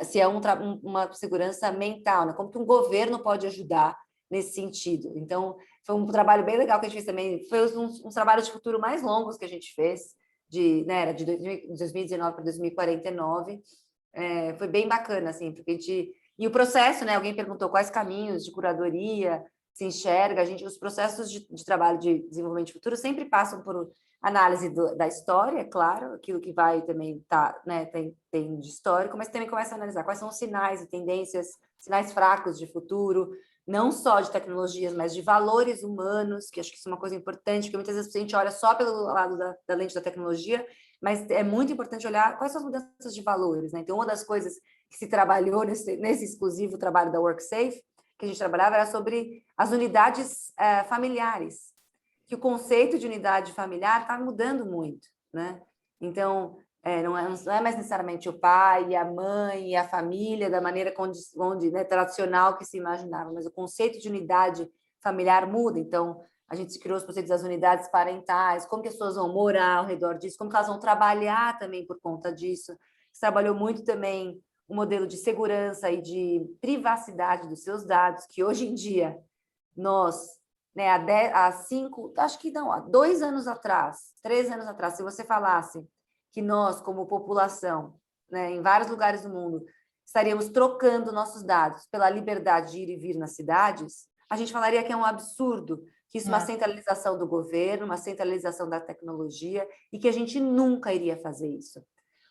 se é uma segurança mental, né? Como que um governo pode ajudar nesse sentido? Então, foi um trabalho bem legal que a gente fez também, foi um trabalho de futuro mais longos que a gente fez, né, era de 2019 para 2049, foi bem bacana, assim, porque a gente... E o processo, né, alguém perguntou quais caminhos de curadoria se enxerga, os processos de trabalho de desenvolvimento de futuro sempre passam por análise da história, claro, aquilo que vai também né, tem de histórico, mas também começa a analisar quais são os sinais e tendências, sinais fracos de futuro, não só de tecnologias, mas de valores humanos, que acho que isso é uma coisa importante, porque muitas vezes a gente olha só pelo lado da lente da tecnologia, mas é muito importante olhar quais são as mudanças de valores, né? Então, uma das coisas que se trabalhou nesse exclusivo trabalho da WorkSafe, que a gente trabalhava, era sobre as unidades familiares, que o conceito de unidade familiar está mudando muito, né? Então, não é mais necessariamente o pai, a mãe e a família da maneira onde né, tradicional que se imaginava, mas o conceito de unidade familiar muda. Então, a gente criou os conceitos das unidades parentais, como que as pessoas vão morar ao redor disso, como que elas vão trabalhar também por conta disso. Se trabalhou muito também o modelo de segurança e de privacidade dos seus dados, que hoje em dia nós, né, acho que não, há 2 anos atrás, 3 anos atrás, se você falasse que nós, como população, né, em vários lugares do mundo, estaríamos trocando nossos dados pela liberdade de ir e vir nas cidades, a gente falaria que é um absurdo, que isso é uma centralização do governo, uma centralização da tecnologia, e que a gente nunca iria fazer isso.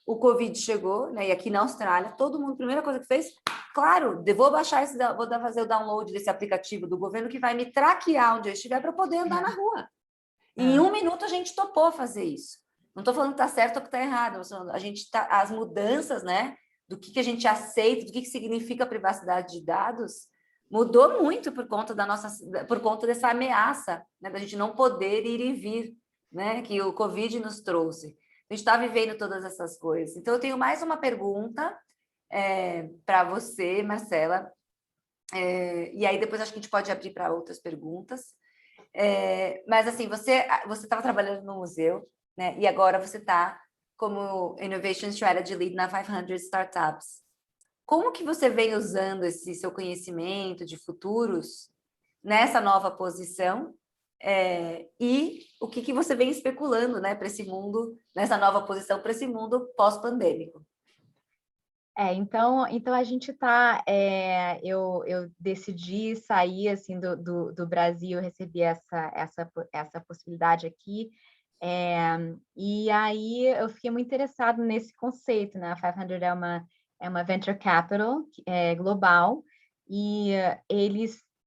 O Covid chegou, né, e aqui na Austrália, todo mundo, a primeira coisa que fez, claro, vou baixar vou fazer o download desse aplicativo do governo que vai me traquear onde eu estiver para eu poder andar na rua. E em 1 minuto a gente topou fazer isso. Não estou falando que está certo ou que está errado, as mudanças, né, do que a gente aceita, do que significa privacidade de dados, mudou muito por conta dessa ameaça, né, da gente não poder ir e vir, né, que o Covid nos trouxe. A gente está vivendo todas essas coisas. Então, eu tenho mais uma pergunta para você, Marcela, e aí depois acho que a gente pode abrir para outras perguntas. Mas, assim, você estava trabalhando no museu, né, e agora você está como Innovation Strategy Lead na 500 Startups. Como que você vem usando esse seu conhecimento de futuros nessa nova posição? E o que você vem especulando, né, para esse mundo, nessa nova posição, para esse mundo pós-pandêmico? Então a gente está. Eu decidi sair assim do Brasil, recebi essa possibilidade aqui. E aí eu fiquei muito interessado nesse conceito, né? A 500 é uma venture capital global, e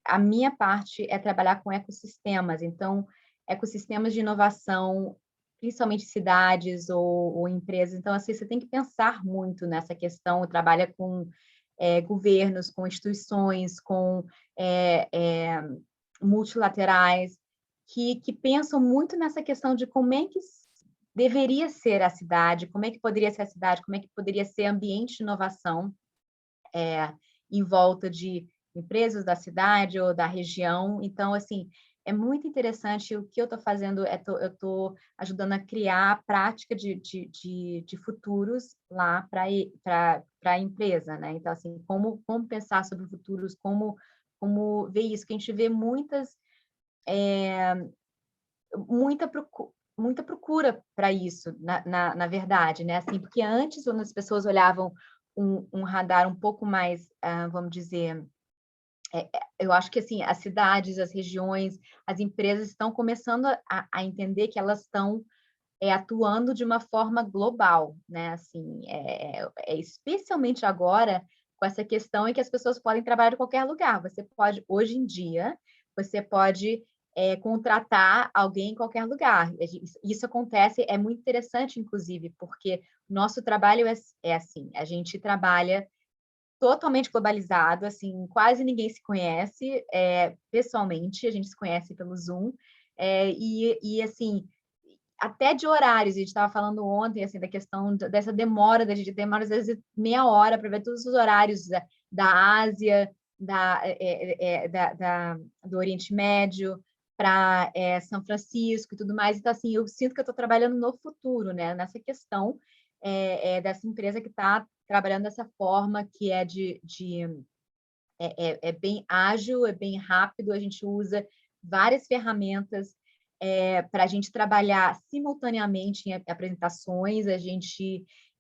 a minha parte é trabalhar com ecossistemas, então ecossistemas de inovação, principalmente cidades ou empresas. Então, assim, você tem que pensar muito nessa questão, trabalha com governos, com instituições, com multilaterais, que pensam muito nessa questão de como é que deveria ser a cidade, como é que poderia ser a cidade, como é que poderia ser ambiente de inovação em volta de empresas da cidade ou da região. Então, assim, é muito interessante. O que eu estou fazendo eu estou ajudando a criar a prática de futuros lá para a empresa, né? Então, assim, como pensar sobre futuros, como ver isso, que a gente vê muita procura para isso, na verdade, né? Assim, porque antes, quando as pessoas olhavam um radar um pouco mais, vamos dizer, eu acho que assim, as cidades, as regiões, as empresas estão começando a entender que elas estão atuando de uma forma global, né? Assim, especialmente agora com essa questão em que as pessoas podem trabalhar de qualquer lugar. Você pode, hoje em dia, você pode contratar alguém em qualquer lugar. Isso acontece, é muito interessante, inclusive, porque nosso trabalho é assim, a gente trabalha totalmente globalizado, assim, quase ninguém se conhece pessoalmente, a gente se conhece pelo Zoom, assim, até de horários, a gente estava falando ontem, assim, da questão dessa demora, da gente demora às vezes meia hora para ver todos os horários da Ásia, do Oriente Médio, para São Francisco e tudo mais. Então, assim, eu sinto que eu estou trabalhando no futuro, né? Nessa questão dessa empresa que está trabalhando dessa forma, que é bem ágil, é bem rápido, a gente usa várias ferramentas para a gente trabalhar simultaneamente em apresentações,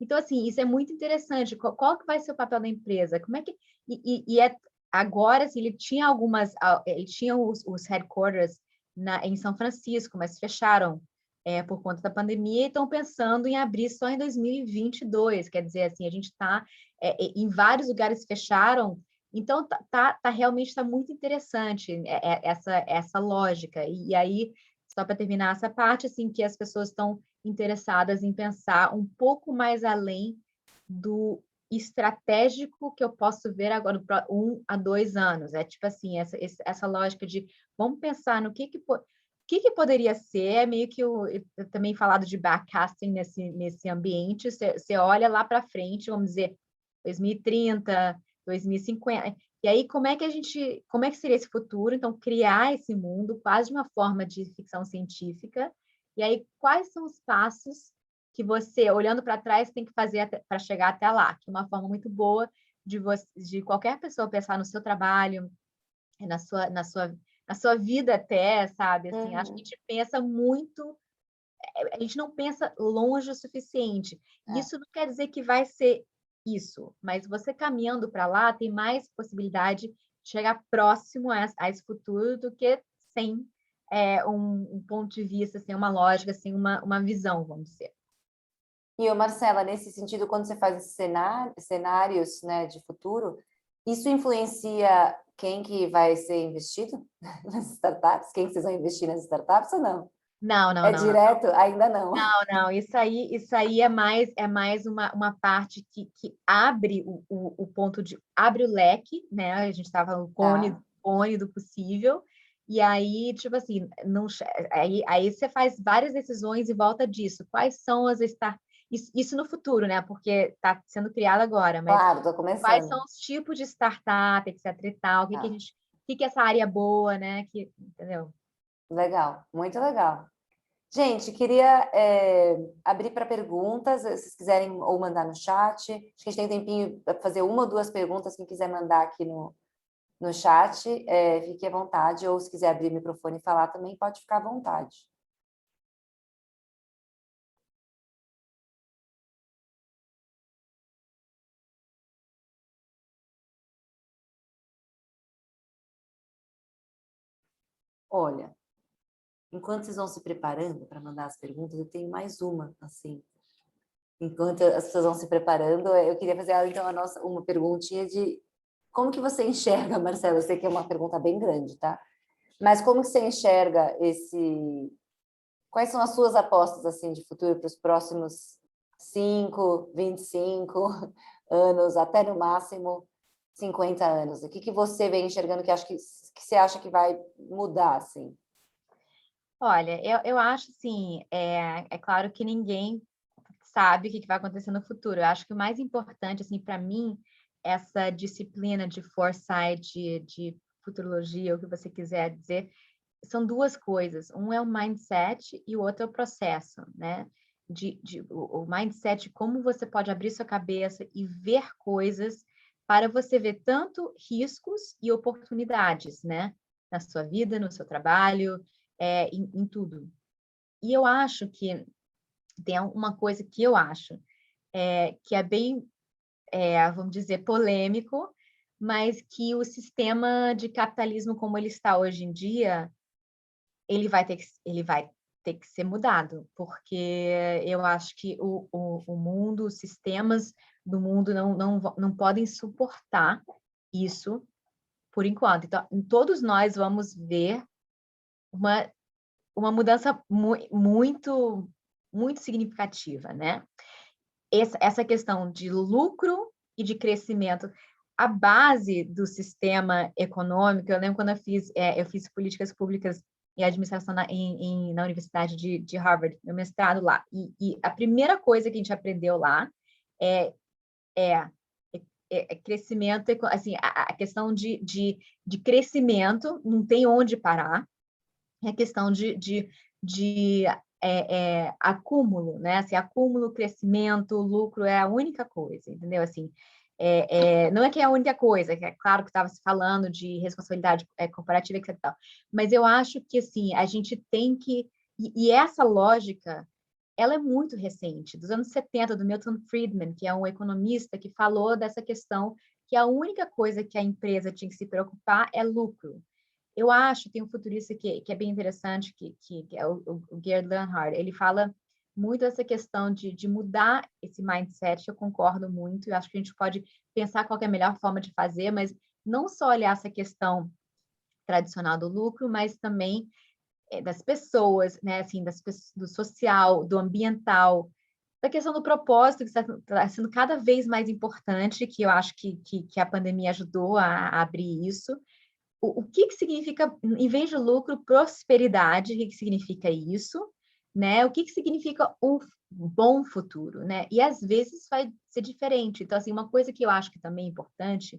Então, assim, isso é muito interessante. Qual que vai ser o papel da empresa? Como é que... Agora, assim, ele tinha os headquarters em São Francisco, mas fecharam por conta da pandemia e estão pensando em abrir só em 2022. Quer dizer, assim, a gente está... em vários lugares fecharam, então realmente está muito interessante essa lógica. E aí, só para terminar essa parte, assim, que as pessoas estão interessadas em pensar um pouco mais além do estratégico que eu posso ver agora, 1 a 2 anos. É tipo assim, essa lógica de vamos pensar no que poderia ser, meio que eu também falado de backcasting nesse ambiente, você olha lá para frente, vamos dizer, 2030, 2050, e aí como é que seria esse futuro? Então, criar esse mundo quase de uma forma de ficção científica, e aí quais são os passos que você, olhando para trás, tem que fazer para chegar até lá, que é uma forma muito boa de qualquer pessoa pensar no seu trabalho, na sua vida até, sabe? Assim, acho que a gente pensa muito, a gente não pensa longe o suficiente. Isso não quer dizer que vai ser isso, mas você caminhando para lá tem mais possibilidade de chegar próximo a esse futuro do que sem um ponto de vista, sem uma lógica, sem uma visão, vamos dizer. E, Marcela, nesse sentido, quando você faz esses cenários, né, de futuro, isso influencia quem que vai ser investido nas startups? Quem que vocês vão investir nas startups ou não? Não, não, É não, não. direto? Ainda não. Não, não, isso aí é mais uma parte que abre o ponto de abre o leque, né? A gente estava no Tá, cone do possível, e aí, tipo assim, não, aí você faz várias decisões em volta disso. Quais são as isso no futuro, né? Porque está sendo criado agora, mas claro, tô quais são começando. os tipos de startup, etc e tal, o que que a Tá, gente, o que que essa área é boa, né? Entendeu? legal, muito legal. Gente, queria abrir para perguntas, se vocês quiserem ou mandar no chat. Acho que a gente tem tempinho para fazer uma ou duas perguntas, quem quiser mandar aqui no chat, fique à vontade, ou se quiser abrir o microfone e falar também, pode ficar à vontade. Olha, enquanto vocês vão se preparando para mandar as perguntas, eu tenho mais uma, assim. Enquanto as pessoas vão se preparando, eu queria fazer então uma perguntinha de como que você enxerga, Marcelo? Eu sei que é uma pergunta bem grande, tá? Mas como que você enxerga esse... Quais são as suas apostas assim de futuro para os próximos 5, 25 anos, até no máximo 50 anos? O que que você vem enxergando que você acha que vai mudar assim? Olha, eu acho assim, é claro que ninguém sabe o que vai acontecer no futuro. Eu acho que o mais importante, assim, para mim, essa disciplina de foresight, de futurologia, o que você quiser dizer, são duas coisas. Um é o mindset e o outro é o processo, né? O mindset, como você pode abrir sua cabeça e ver coisas para você ver tanto riscos e oportunidades, né? Na sua vida, no seu trabalho, em tudo. E eu acho que tem uma coisa que eu acho que é bem, vamos dizer, polêmico, mas que o sistema de capitalismo como ele está hoje em dia, ele vai ter que ser mudado, porque eu acho que o mundo, os sistemas do mundo não podem suportar isso por enquanto. Então, todos nós vamos ver uma, uma mudança muito, muito significativa, né? Essa questão de lucro e de crescimento, a base do sistema econômico, eu lembro quando eu fiz políticas públicas e administração na Universidade de Harvard, meu mestrado lá, e a primeira coisa que a gente aprendeu lá é, é, crescimento, assim, a questão de crescimento não tem onde parar, é a questão de acúmulo, né? Assim, acúmulo, crescimento, lucro é a única coisa, entendeu? Assim, não é que é a única coisa, que é claro que estava se falando de responsabilidade corporativa, etc. Mas eu acho que assim, a gente tem que. E essa lógica, ela é muito recente, dos anos 70, do Milton Friedman, que é um economista que falou dessa questão que a única coisa que a empresa tinha que se preocupar é lucro. Eu acho, tem um futurista que é bem interessante, que é o Gerd Leonhard, ele fala muito essa questão de mudar esse mindset, eu concordo muito, eu acho que a gente pode pensar qual é a melhor forma de fazer, mas não só olhar essa questão tradicional do lucro, mas também das pessoas, né, assim, do social, do ambiental, da questão do propósito, que está sendo cada vez mais importante, que eu acho que a pandemia ajudou a abrir isso, o que significa, em vez de lucro, prosperidade, o que significa isso, né? O que significa um bom futuro, né? E às vezes vai ser diferente. Então, assim, uma coisa que eu acho que também é importante,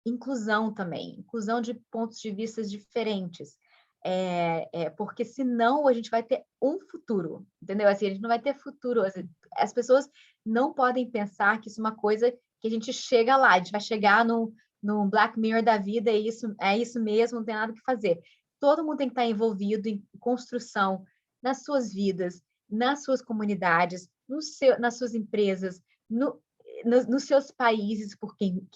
inclusão também, inclusão de pontos de vista diferentes. Porque senão a gente vai ter um futuro, entendeu? Assim, a gente não vai ter futuro. As pessoas não podem pensar que isso é uma coisa que a gente chega lá, a gente vai chegar no Black Mirror da vida, e é isso mesmo, não tem nada que fazer. Todo mundo tem que estar envolvido em construção nas suas vidas, nas suas comunidades, nas suas empresas, nos seus países, por quem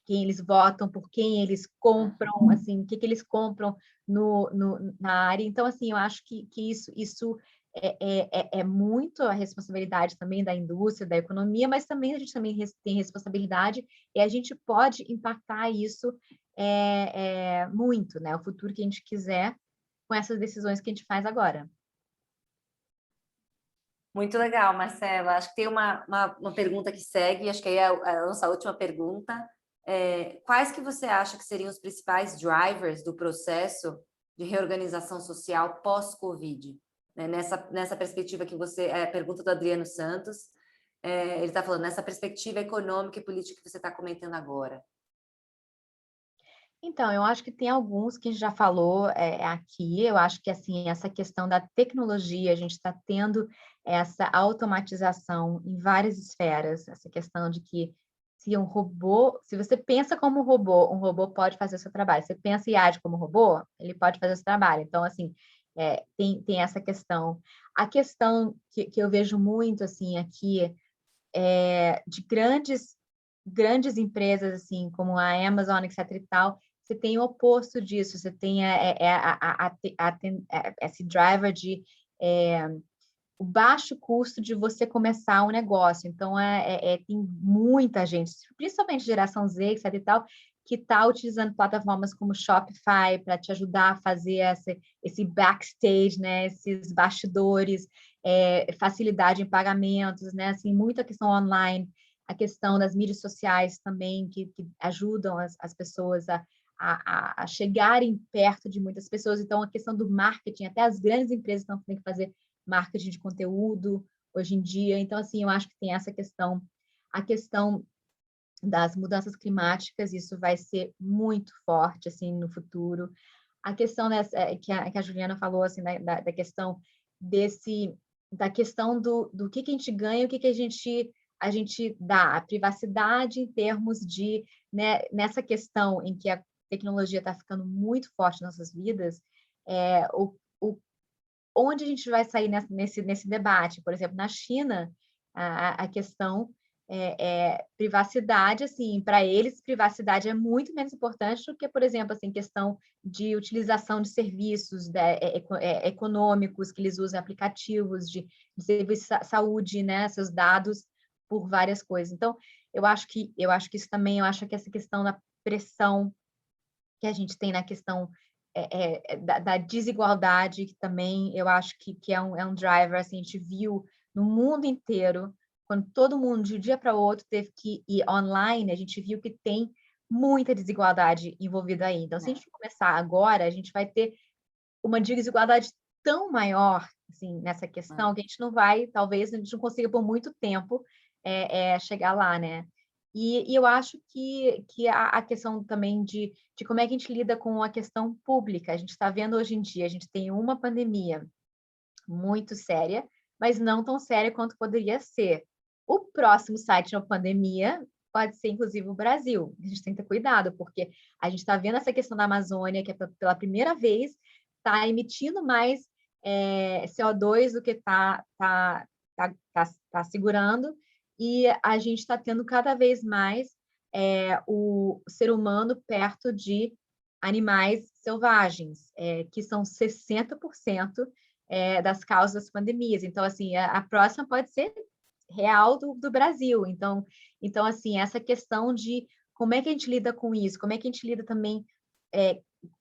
eles votam, por quem eles compram, assim, o que eles compram na área. Então, assim, eu acho que isso é muito a responsabilidade também da indústria, da economia, mas também a gente também tem responsabilidade e a gente pode impactar isso muito, né? O futuro que a gente quiser com essas decisões que a gente faz agora. Muito legal, Marcela. Acho que tem uma pergunta que segue, acho que aí é a nossa última pergunta. Quais que você acha que seriam os principais drivers do processo de reorganização social pós-Covid? Né, nessa perspectiva que você... pergunta do Adriano Santos, ele está falando, nessa perspectiva econômica e política que você está comentando agora. Então, eu acho que tem alguns que a gente já falou aqui. Eu acho que assim essa questão da tecnologia, a gente está tendo essa automatização em várias esferas. Essa questão de que se você pensa como um robô pode fazer o seu trabalho. Você pensa e age como robô, ele pode fazer o seu trabalho. Então, assim, tem essa questão. A questão que eu vejo muito assim aqui de grandes empresas assim como a Amazon, etc. e tal, você tem o oposto disso, você tem esse driver de o baixo custo de você começar um negócio. Então, tem muita gente, principalmente geração Z, etc. e tal, que está utilizando plataformas como Shopify para te ajudar a fazer esse backstage, né? Esses bastidores, facilidade em pagamentos, né? Assim, muita questão online, a questão das mídias sociais também, que ajudam as pessoas a chegarem perto de muitas pessoas. Então, a questão do marketing, até as grandes empresas estão tendo que fazer marketing de conteúdo hoje em dia. Então, assim, eu acho que tem essa questão. A questão das mudanças climáticas, isso vai ser muito forte, assim, no futuro. A questão que a Juliana falou, assim, da questão da questão do que a gente ganha e o que a gente dá, a privacidade em termos de, né, nessa questão em que a tecnologia está ficando muito forte nas nossas vidas, onde a gente vai sair nesse debate? Por exemplo, na China, a questão privacidade, assim, para eles, privacidade é muito menos importante do que, por exemplo, assim, questão de utilização de serviços econômicos, que eles usam aplicativos de serviço de saúde, né, seus dados por várias coisas. Então, eu acho que isso também, eu acho que essa questão da pressão que a gente tem na questão da desigualdade, que também eu acho que é um driver, assim, a gente viu no mundo inteiro, quando todo mundo, de um dia para o outro, teve que ir online, a gente viu que tem muita desigualdade envolvida aí. Então, se a gente começar agora, a gente vai ter uma desigualdade tão maior, assim, nessa questão, que a gente não vai, talvez, a gente não consiga por muito tempo chegar lá, né? E eu acho que a questão também de como é que a gente lida com a questão pública. A gente está vendo hoje em dia, a gente tem uma pandemia muito séria, mas não tão séria quanto poderia ser. O próximo site de uma pandemia pode ser, inclusive, o Brasil. A gente tem que ter cuidado, porque a gente está vendo essa questão da Amazônia, que pela primeira vez está emitindo mais CO2 do que está segurando, e a gente está tendo cada vez mais o ser humano perto de animais selvagens, que são 60% das causas das pandemias. Então, assim, a próxima pode ser real do Brasil. Então, assim, essa questão de como é que a gente lida com isso, como é que a gente lida também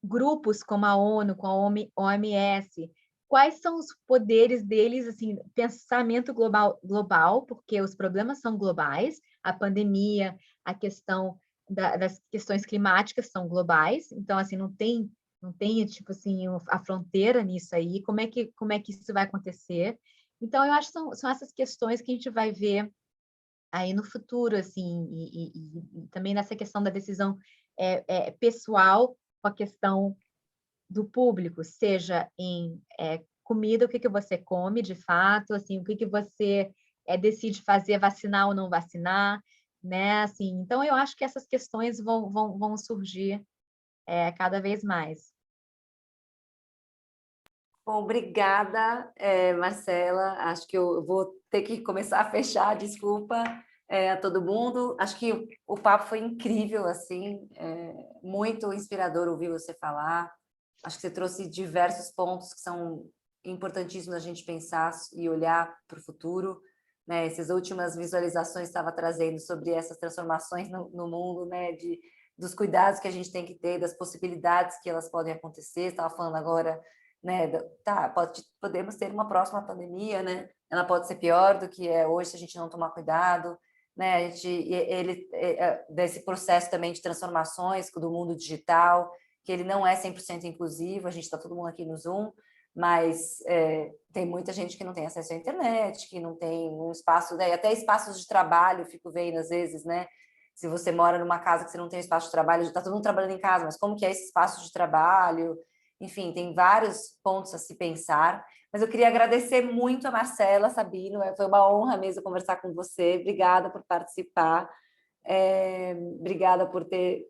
grupos como a ONU, com a OMS, quais são os poderes deles, assim, pensamento global, porque os problemas são globais, a pandemia, a questão das questões climáticas são globais, então, assim, não tem, tipo assim, a fronteira nisso aí, como é que isso vai acontecer? Então, eu acho que são essas questões que a gente vai ver aí no futuro, assim, e também nessa questão da decisão pessoal com a questão do público, seja em comida, o que você come de fato, assim, o que você decide fazer, vacinar ou não vacinar, né? Assim, então eu acho que essas questões vão surgir cada vez mais. Bom, obrigada, Marcela. Acho que eu vou ter que começar a fechar, desculpa, a todo mundo. Acho que o papo foi incrível, assim, muito inspirador ouvir você falar. Acho que você trouxe diversos pontos que são importantíssimos a gente pensar e olhar para o futuro, né? Essas últimas visualizações estava trazendo sobre essas transformações no mundo, né? Dos cuidados que a gente tem que ter, das possibilidades que elas podem acontecer. Estava falando agora né? Tá, podemos ter uma próxima pandemia, né? Ela pode ser pior do que é hoje se a gente não tomar cuidado, né? Desse processo também de transformações do mundo digital, que ele não é 100% inclusivo, a gente está todo mundo aqui no Zoom, mas tem muita gente que não tem acesso à internet, que não tem um espaço, né? Até espaços de trabalho, eu fico vendo às vezes, né? Se você mora numa casa que você não tem espaço de trabalho, já está todo mundo trabalhando em casa, mas como que é esse espaço de trabalho? Enfim, tem vários pontos a se pensar, mas eu queria agradecer muito a Marcela Sabino, foi uma honra mesmo conversar com você, obrigada por participar, obrigada por ter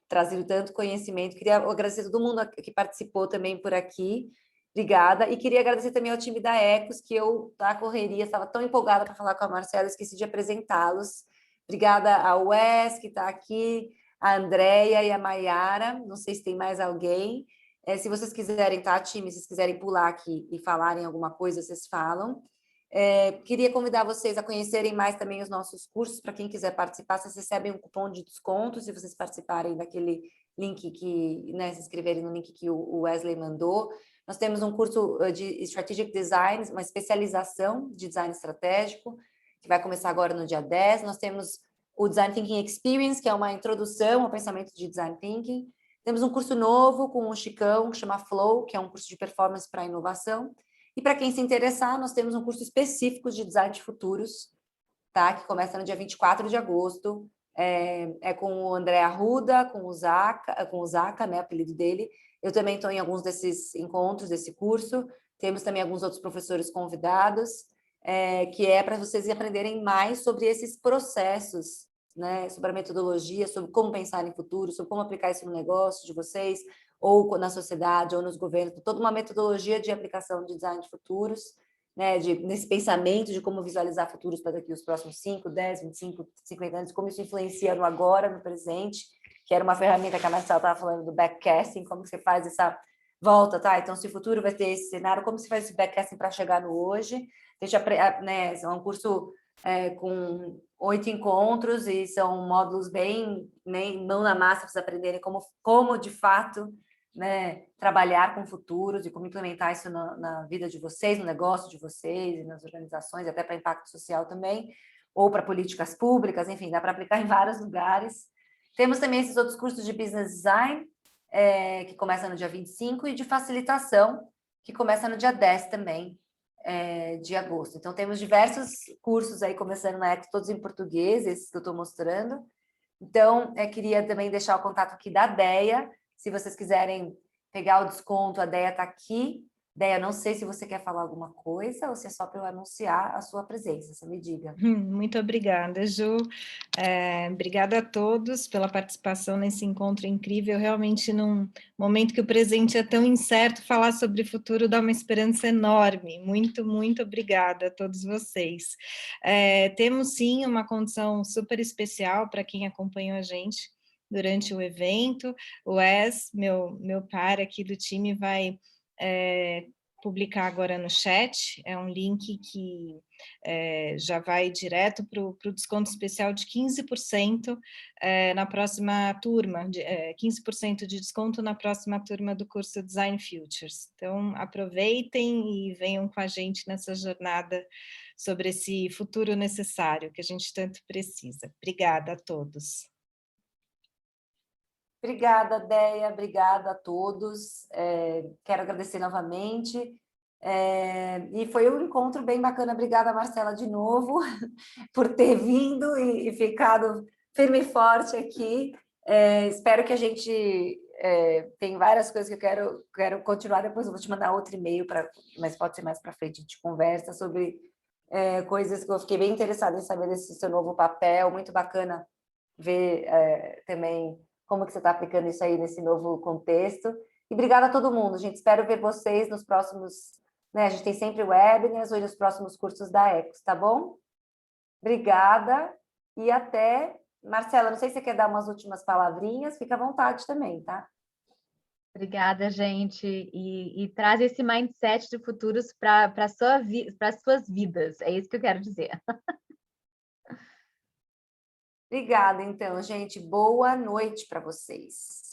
trazido tanto conhecimento, queria agradecer a todo mundo que participou também por aqui, obrigada, e queria agradecer também ao time da Ecos, que eu, na correria, estava tão empolgada para falar com a Marcela, esqueci de apresentá-los, obrigada ao Wes, que está aqui, a Andréia e a Maiara, não sei se tem mais alguém. Se vocês quiserem, tá, time? Se vocês quiserem pular aqui e falarem alguma coisa, vocês falam. Queria convidar vocês a conhecerem mais também os nossos cursos. Para quem quiser participar, vocês recebem um cupom de desconto se vocês participarem daquele link que, né, se inscreverem no link que o Wesley mandou. Nós temos um curso de Strategic Design, uma especialização de design estratégico, que vai começar agora no dia 10. Nós temos o Design Thinking Experience, que é uma introdução ao pensamento de Design Thinking. Temos um curso novo com o Chicão, que chama Flow, que é um curso de performance para inovação. E para quem se interessar, nós temos um curso específico de design de futuros, tá? Que começa no dia 24 de agosto. Com o André Arruda, com o Zaca, né, o apelido dele. Eu também estou em alguns desses encontros desse curso. Temos também alguns outros professores convidados, que é para vocês aprenderem mais sobre esses processos, né, sobre a metodologia, sobre como pensar em futuro, sobre como aplicar isso no negócio de vocês, ou na sociedade, ou nos governos, toda uma metodologia de aplicação de design de futuros, né, nesse pensamento de como visualizar futuros para daqui os próximos 5, 10, 25, 50 anos, como isso influencia no agora, no presente, que era uma ferramenta que a Marcela estava falando do backcasting, como você faz essa volta, tá? Então, se o futuro vai ter esse cenário, como se faz esse backcasting para chegar no hoje? Né, é um curso com 8 encontros e são módulos bem mão na massa para vocês aprenderem como de fato, né, trabalhar com futuros e como implementar isso na vida de vocês, no negócio de vocês e nas organizações, até para impacto social também, ou para políticas públicas, enfim, dá para aplicar em vários lugares. Temos também esses outros cursos de business design, que começa no dia 25, e de facilitação, que começa no dia 10 também, de agosto. Então, temos diversos cursos aí começando na ECO, todos em português, esses que eu estou mostrando. Então, queria também deixar o contato aqui da Deia, se vocês quiserem pegar o desconto, a Deia está aqui. Deia, não sei se você quer falar alguma coisa ou se é só para eu anunciar a sua presença, você me diga. Muito obrigada, Ju. Obrigada a todos pela participação nesse encontro incrível. Realmente, num momento que o presente é tão incerto, falar sobre o futuro dá uma esperança enorme. Muito, muito obrigada a todos vocês. Temos, sim, uma condição super especial para quem acompanhou a gente durante o evento. O Wes, meu par aqui do time, vai publicar agora no chat. É um link que já vai direto para o desconto especial de 15% na próxima turma, 15% de desconto na próxima turma do curso Design Futures. Então, aproveitem e venham com a gente nessa jornada sobre esse futuro necessário que a gente tanto precisa. Obrigada a todos. Obrigada, Deia, obrigada a todos. Quero agradecer novamente. E foi um encontro bem bacana. Obrigada, Marcela, de novo, por ter vindo e ficado firme e forte aqui. Espero que a gente... tem várias coisas que eu quero continuar, depois eu vou te mandar outro e-mail, mas pode ser mais para frente, a gente conversa sobre coisas que eu fiquei bem interessada em saber desse seu novo papel. Muito bacana ver também como que você está aplicando isso aí nesse novo contexto. E obrigada a todo mundo, gente. Espero ver vocês nos próximos... Né, a gente tem sempre webinars ou nos próximos cursos da Ecos, tá bom? Obrigada e até... Marcela, não sei se você quer dar umas últimas palavrinhas, fica à vontade também, tá? Obrigada, gente. E traz esse mindset de futuros para as suas vidas. É isso que eu quero dizer. Obrigada, então, gente. Boa noite para vocês.